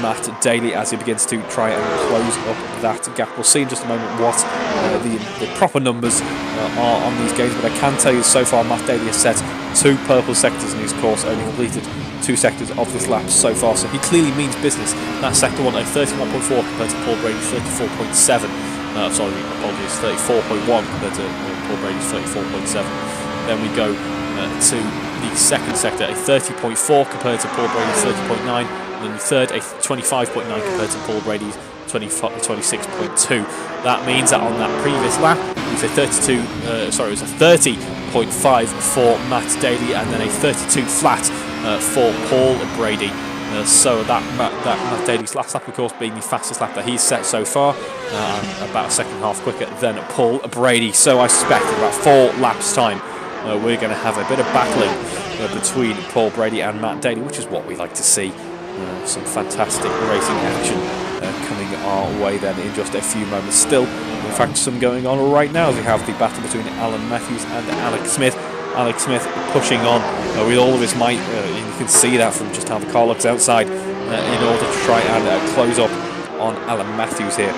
Matt Daly as he begins to try and close up that gap. We'll see in just a moment what the proper numbers are on these games, but I can tell you so far Matt Daly has set 2 purple sectors in his course, only completed 2 sectors of this lap so far, so he clearly means business. That sector 1 a 31.4 compared to Paul Brady's 34.7. Sorry, apologies, 34.1 compared to Paul Brady's 34.7. Then we go to the second sector, a 30.4 compared to Paul Brady's 30.9. And then the third, a 25.9 compared to Paul Brady's 26.2. That means that on that previous lap, it was a 30.5 for Matt Daly, and then a 32 flat for Paul Brady. So that Matt Daly's last lap, of course, being the fastest lap that he's set so far, about a second and a half quicker than Paul Brady. So I suspect in about 4 laps' time, we're going to have a bit of battling between Paul Brady and Matt Daly, which is what we like to see. Some fantastic racing action coming our way then in just a few moments. Still, in fact, some going on right now as we have the battle between Alan Matthews and Alex Smith. Alex Smith pushing on with all of his might. You can see that from just how the car looks outside in order to try and close up on Alan Matthews here.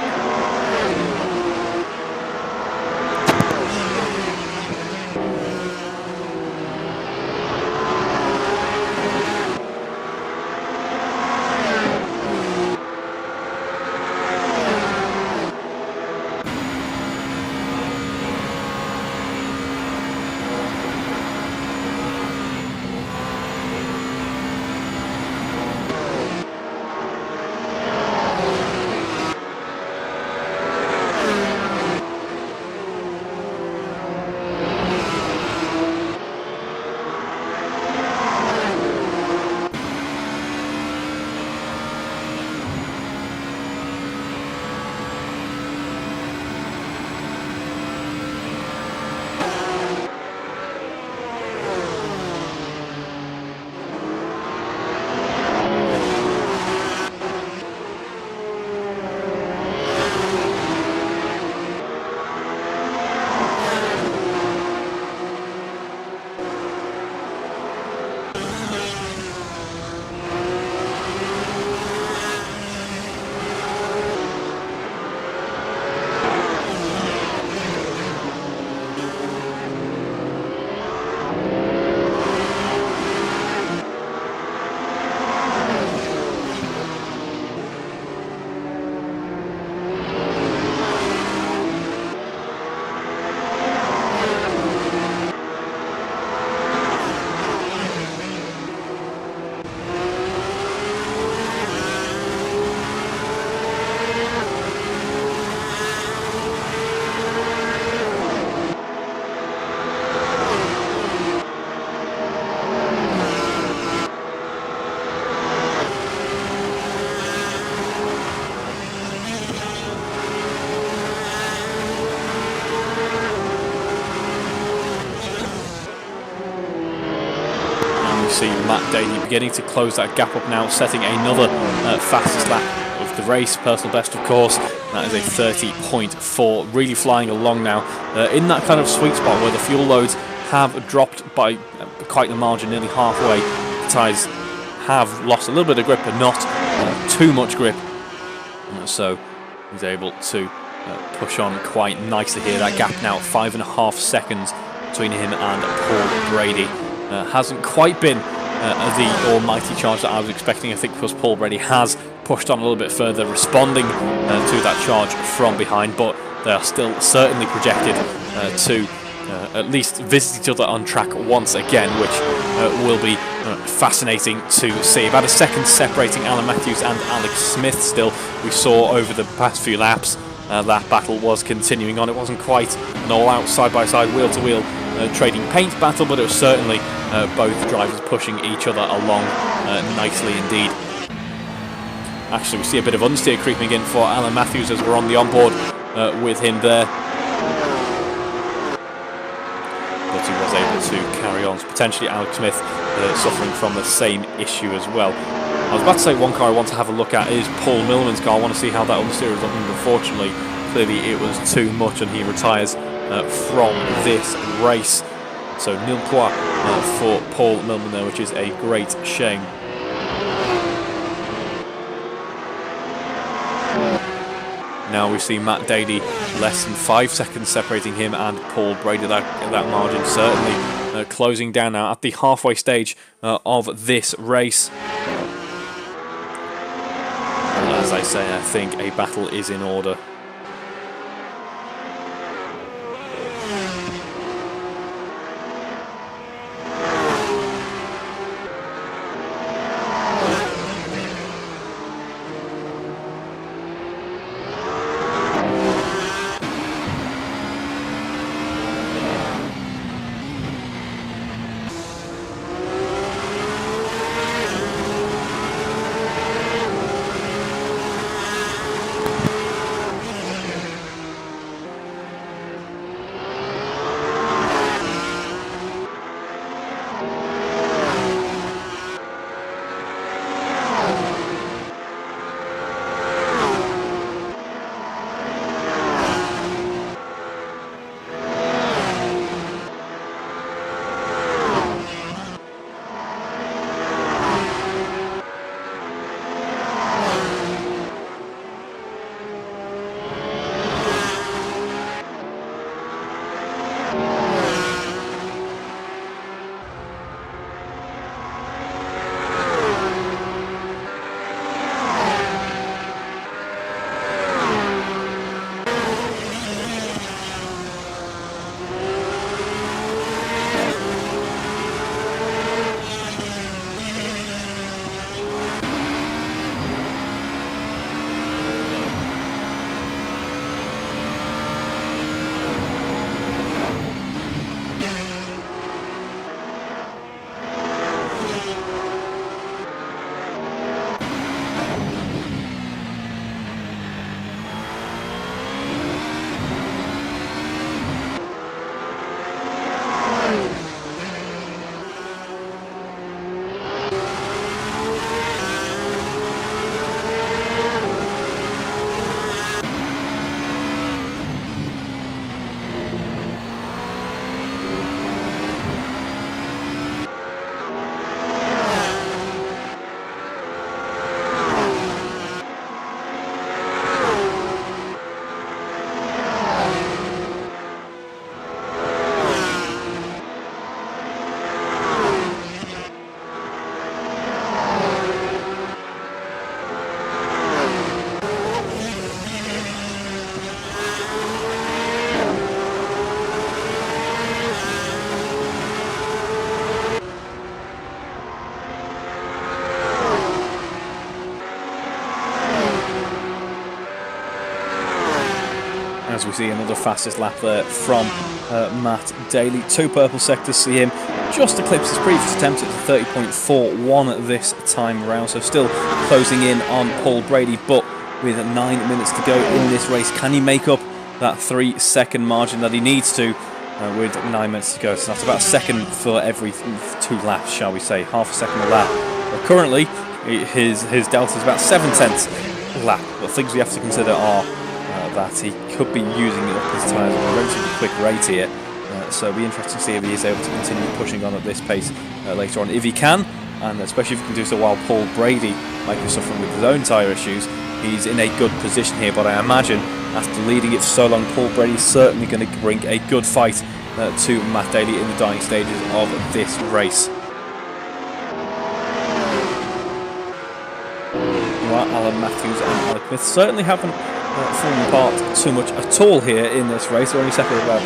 see Matt Daly beginning to close that gap up now, setting another fastest lap of the race, personal best of course. That is a 30.4, really flying along now in that kind of sweet spot where the fuel loads have dropped by quite the margin, nearly halfway. The tyres have lost a little bit of grip, but not too much grip. So he's able to push on quite nicely here. That gap now 5.5 seconds between him and Paul Brady. Hasn't quite been the almighty charge that I was expecting, I think, because Paul Brady has pushed on a little bit further, responding to that charge from behind, but they are still certainly projected to at least visit each other on track once again, which will be fascinating to see. About a second separating Alan Matthews and Alex Smith still. We saw over the past few laps that battle was continuing on. It wasn't quite an all-out side-by-side, wheel-to-wheel trading paint battle, but it was certainly both drivers pushing each other along nicely indeed. Actually, we see a bit of understeer creeping in for Alan Matthews as we're on the onboard with him there. But he was able to carry on. So potentially Alex Smith suffering from the same issue as well. I was about to say one car I want to have a look at is Paul Millman's car. I want to see how that understeer is looking. Unfortunately, clearly it was too much and he retires from this race. So nil points for Paul Millman there, which is a great shame. Now we see Matt Daly less than 5 seconds separating him and Paul Brady. That margin certainly closing down now at the halfway stage of this race. And as I say, I think a battle is in order. As we see another fastest lap there from Matt Daly. 2 purple sectors see him just eclipse his previous attempt at 30.41 this time around. So still closing in on Paul Brady, but with 9 minutes to go in this race, can he make up that 3-second margin that he needs to with 9 minutes to go. So that's about a second for every 2 laps, shall we say, half a second a lap. But currently, his delta is about 7 tenths a lap. But things we have to consider are that he could be using up his tyres at a relatively quick rate here. So it'll be interesting to see if he is able to continue pushing on at this pace later on. If he can, and especially if he can do so while Paul Brady might be suffering with his own tyre issues, he's in a good position here. But I imagine after leading it for so long, Paul Brady's certainly going to bring a good fight to Matt Daly in the dying stages of this race. Alan Matthews and Alex Smith certainly haven't fallen apart too much at all here in this race. They're only separated by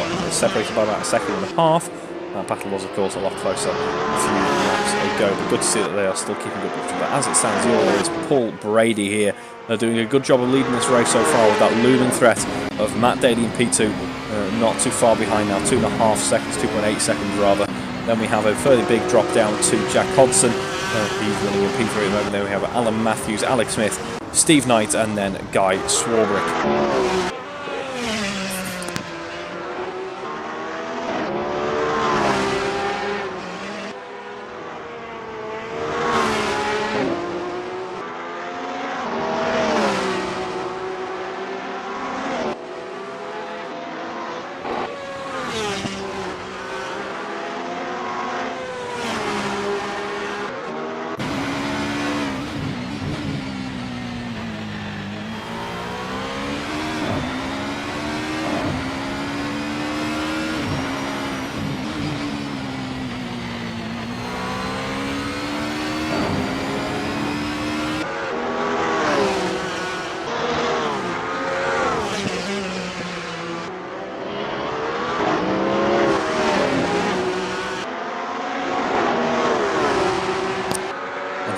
about a second and a half. That battle was, of course, a lot closer a few laps ago, but good to see that they are still keeping good position. But as it stands, the order is Paul Brady here. They're doing a good job of leading this race so far with that looming threat of Matt Daly in P2, not too far behind now, 2.5 seconds, 2.8 seconds rather. Then we have a fairly big drop down to Jack Hodson. He's running in P3 at the moment. Then we have Alan Matthews, Alex Smith, Steve Knight, and then Guy Swarbrick.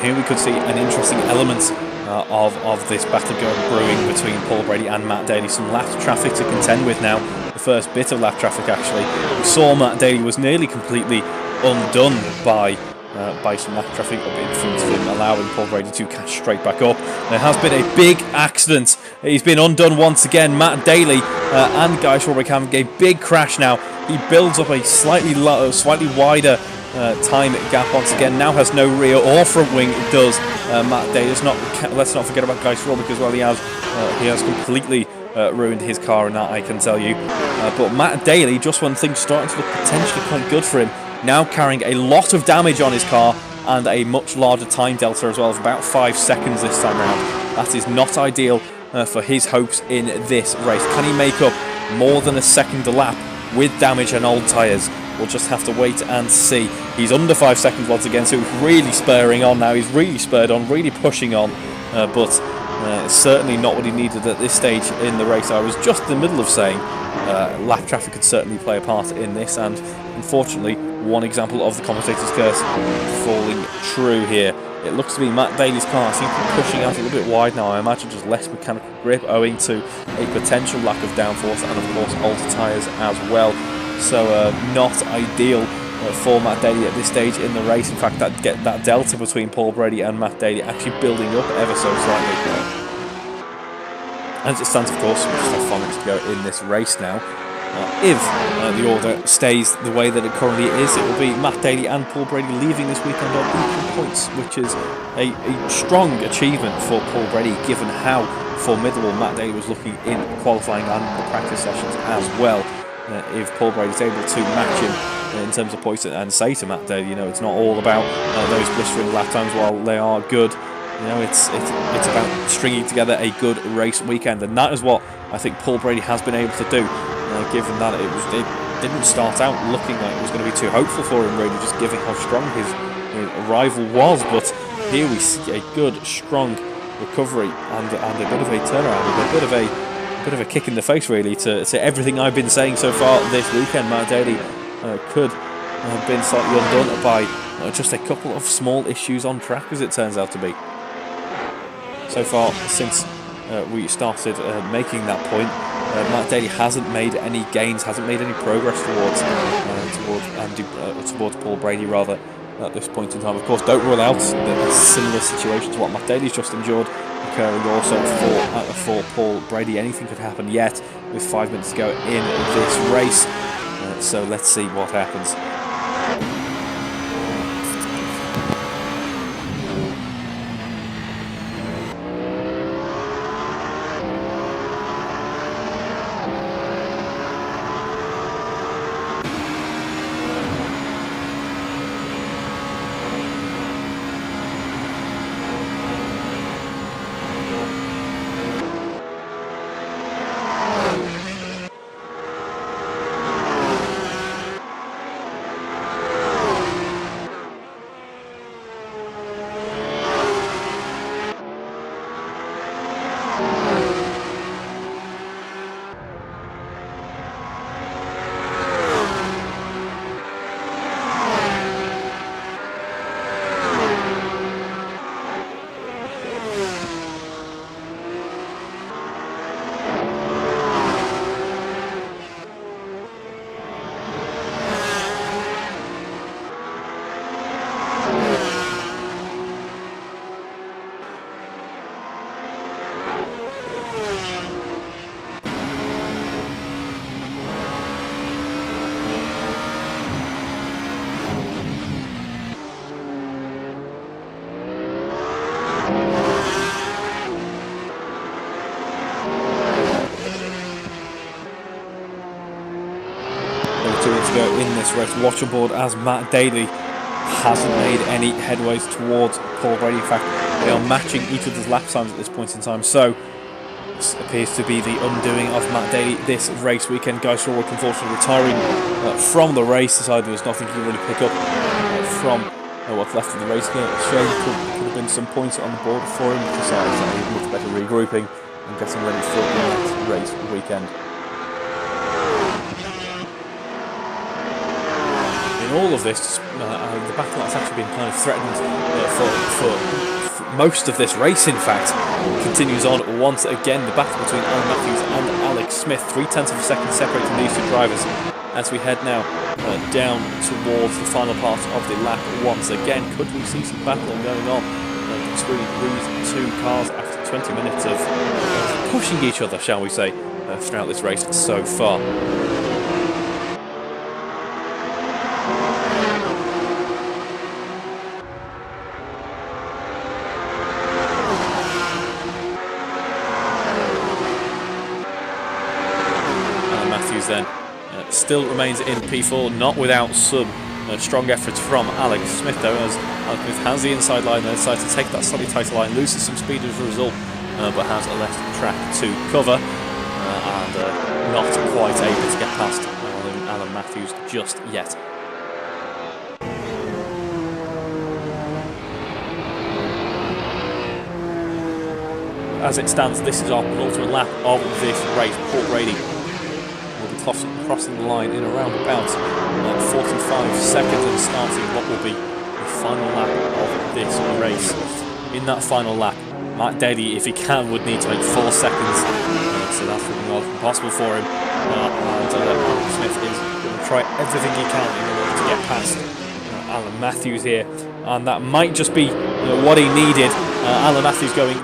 Here we could see an interesting element of this battle brewing between Paul Brady and Matt Daly. Some lap traffic to contend with now. The first bit of lap traffic, actually. We saw Matt Daly was nearly completely undone by some lap traffic up in front of him, allowing Paul Brady to catch straight back up. There has been a big accident. He's been undone once again. Matt Daly and Guy Swarbrick having a big crash now. He builds up a slightly wider time gap once again. Now has no rear or front wing. It does. Matt Daly. Let's not forget about Guy Swarbrick as well. He has completely ruined his car, and that I can tell you. But Matt Daly, just when things starting to look potentially quite good for him, now carrying a lot of damage on his car and a much larger time delta as well of about 5 seconds this time around. That is not ideal for his hopes in this race. Can he make up more than a second a lap with damage and old tyres? We'll just have to wait and see. He's under 5 seconds once again, so he's really spurring on now. He's really spurred on, really pushing on, but certainly not what he needed at this stage in the race. I was just in the middle of saying lap traffic could certainly play a part in this, and unfortunately, one example of the commentator's curse falling true here. It looks to be Matt Daly's car seems to be pushing out a little bit wide now. I imagine just less mechanical grip owing to a potential lack of downforce and, of course, older tyres as well. So not ideal for Matt Daly at this stage in the race. In fact, that delta between Paul Brady and Matt Daly actually building up ever so slightly. As it stands, of course, we just have 5 minutes to go in this race now. If the order stays the way that it currently is, it will be Matt Daly and Paul Brady leaving this weekend on equal points, which is a strong achievement for Paul Brady, given how formidable Matt Daly was looking in qualifying and the practice sessions as well. If Paul Brady is able to match him in terms of points and say to Matt Daly, it's not all about those blistering lap times while they are good. It's about stringing together a good race weekend, and that is what I think Paul Brady has been able to do. Given that it didn't start out looking like it was going to be too hopeful for him, really, just given how strong his rival was. But here we see a good, strong recovery and a bit of a turnaround, a bit of a kick in the face, really, to everything I've been saying so far this weekend. Matt Daly could have been slightly undone by just a couple of small issues on track, as it turns out to be. So far, since we started making that point, Matt Daly hasn't made any gains, hasn't made any progress towards Paul Brady, rather, at this point in time. Of course, don't rule out that a similar situation to what Matt Daly's just endured occurring also for Paul Brady. Anything could happen yet with 5 minutes to go in this race. So let's see what happens. In this race, watch on board as Matt Daly hasn't made any headways towards Paul Brady. In fact, they are matching each other's lap times at this point in time. So this appears to be the undoing of Matt Daly this race weekend. Guy Shorrock unfortunately retiring from the race. Decided there was nothing he could really pick up from what's left of the race here. Shane could have been some points on the board for him. Decided that he much better regrouping and getting ready for the next race weekend. In all of this, the battle that's actually been kind of threatened for most of this race, in fact, continues on once again. The battle between Alan Matthews and Alex Smith, 0.3 of a second separating these two drivers as we head now down towards the final part of the lap once again. Could we see some battling going on between these two cars after 20 minutes of pushing each other, shall we say, throughout this race so far? Then still remains in P4, not without some strong efforts from Alex Smith though, as Alex Smith has the inside line there, decides to take that slightly tighter line, loses some speed as a result, but has a left track to cover and not quite able to get past Alan Matthews just yet. As it stands, this is our penultimate lap of this race. Paul Brady crossing the line in around about 45 seconds and starting what will be the final lap of this race. In that final lap, Matt Daly, if he can, would need to make 4 seconds, so that's really not impossible for him. And Smith is going to try everything he can in order to get past Alan Matthews here, and that might just be what he needed. Alan Matthews going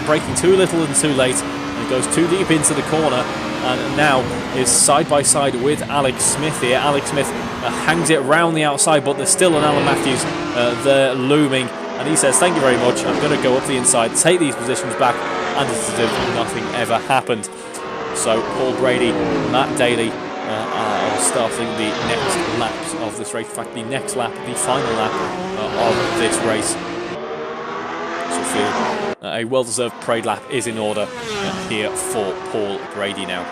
braking too little and too late, and goes too deep into the corner, and now is side by side with Alex Smith here. Alex Smith hangs it round the outside, but there's still an Alan Matthews there looming, and he says, "Thank you very much, I'm going to go up the inside, take these positions back," and as if nothing ever happened. So Paul Brady, Matt Daly are starting the next laps of this race. In fact, the next lap, the final lap of this race. So feel a well-deserved parade lap is in order here for Paul Brady now.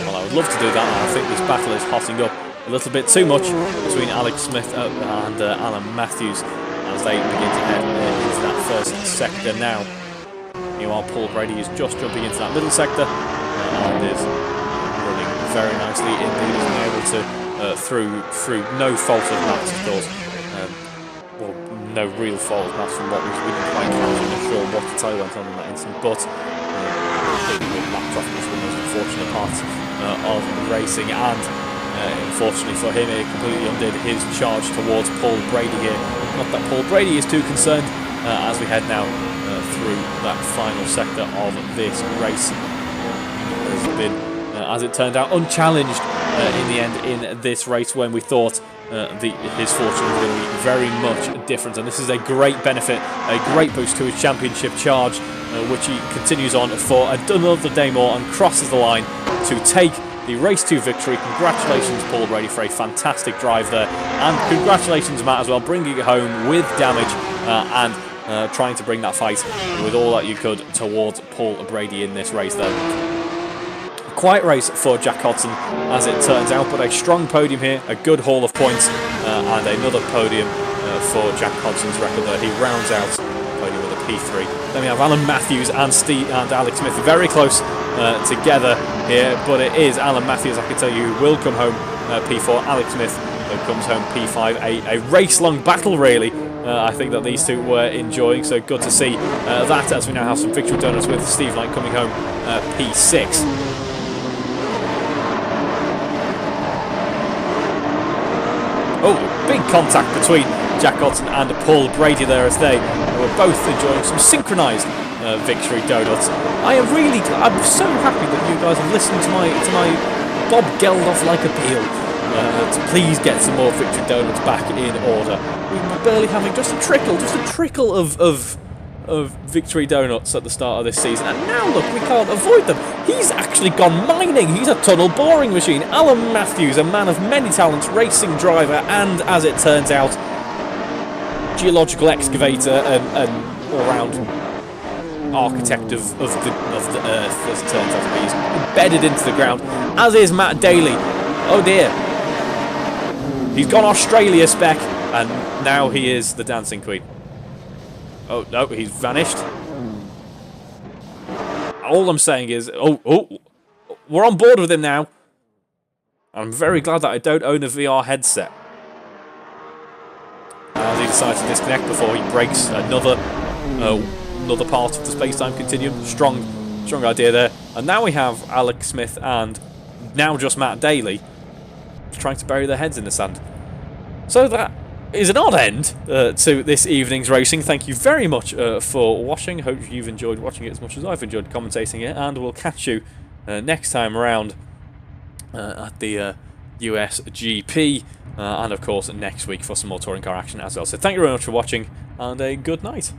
Well, I would love to do that. I think this battle is hotting up a little bit too much between Alex Smith and Alan Matthews as they begin to head into that first sector now. Meanwhile, Paul Brady is just jumping into that middle sector and is running very nicely indeed. He's been able to through no fault of Matt's, of course. Well, no real fault of Matt's from what we didn't quite capture, sure what the tie went on in that instant, but Matt Crawford was the most unfortunate part of racing, and unfortunately for him, it completely undid his charge towards Paul Brady here. Not that Paul Brady is too concerned as we head now through that final sector of this race. has been, as it turned out, unchallenged in the end in this race when we thought his fortune was going to be very much different. And this is a great benefit, a great boost to his championship charge, which he continues on for another day more and crosses the line to take the Race 2 victory. Congratulations, Paul Brady, for a fantastic drive there. And congratulations, Matt, as well, bringing it home with damage and trying to bring that fight with all that you could towards Paul Brady in this race there. A quiet race for Jack Hodson, as it turns out, but a strong podium here, a good haul of points, and another podium for Jack Hodson's record there. He rounds out the podium with a P3. Then we have Alan Matthews and Alex Smith very close together here, but it is Alan Matthews, I can tell you, who will come home P4. Alex Smith comes home P5. A race-long battle, really. I think that these two were enjoying, so good to see that, as we now have some victory donuts with Steve Knight coming home P6. Oh, big contact between Jack Hodson and Paul Brady there, as they were both enjoying some synchronised victory donuts. I'm so happy that you guys have listened to my Bob Geldof-like appeal to please get some more victory donuts back in order. We were barely having just a trickle of victory donuts at the start of this season, and now look, we can't avoid them. He's actually gone mining. He's a tunnel boring machine. Alan Matthews, a man of many talents, racing driver, and as it turns out, geological excavator and all-round architect of the earth, as it turns out to be. He's embedded into the ground, as is Matt Daly. Oh dear. He's gone Australia spec, and now he is the Dancing Queen. Oh, no, he's vanished. All I'm saying is, we're on board with him now. I'm very glad that I don't own a VR headset. As he decides to disconnect before he breaks another part of the space-time continuum. Strong idea there. And now we have Alex Smith and now just Matt Daly trying to bury their heads in the sand. So that is an odd end to this evening's racing. Thank you very much for watching. Hope you've enjoyed watching it as much as I've enjoyed commentating it, and we'll catch you next time around at the US GP, and of course next week for some more touring car action as well. So thank you very much for watching, and a good night.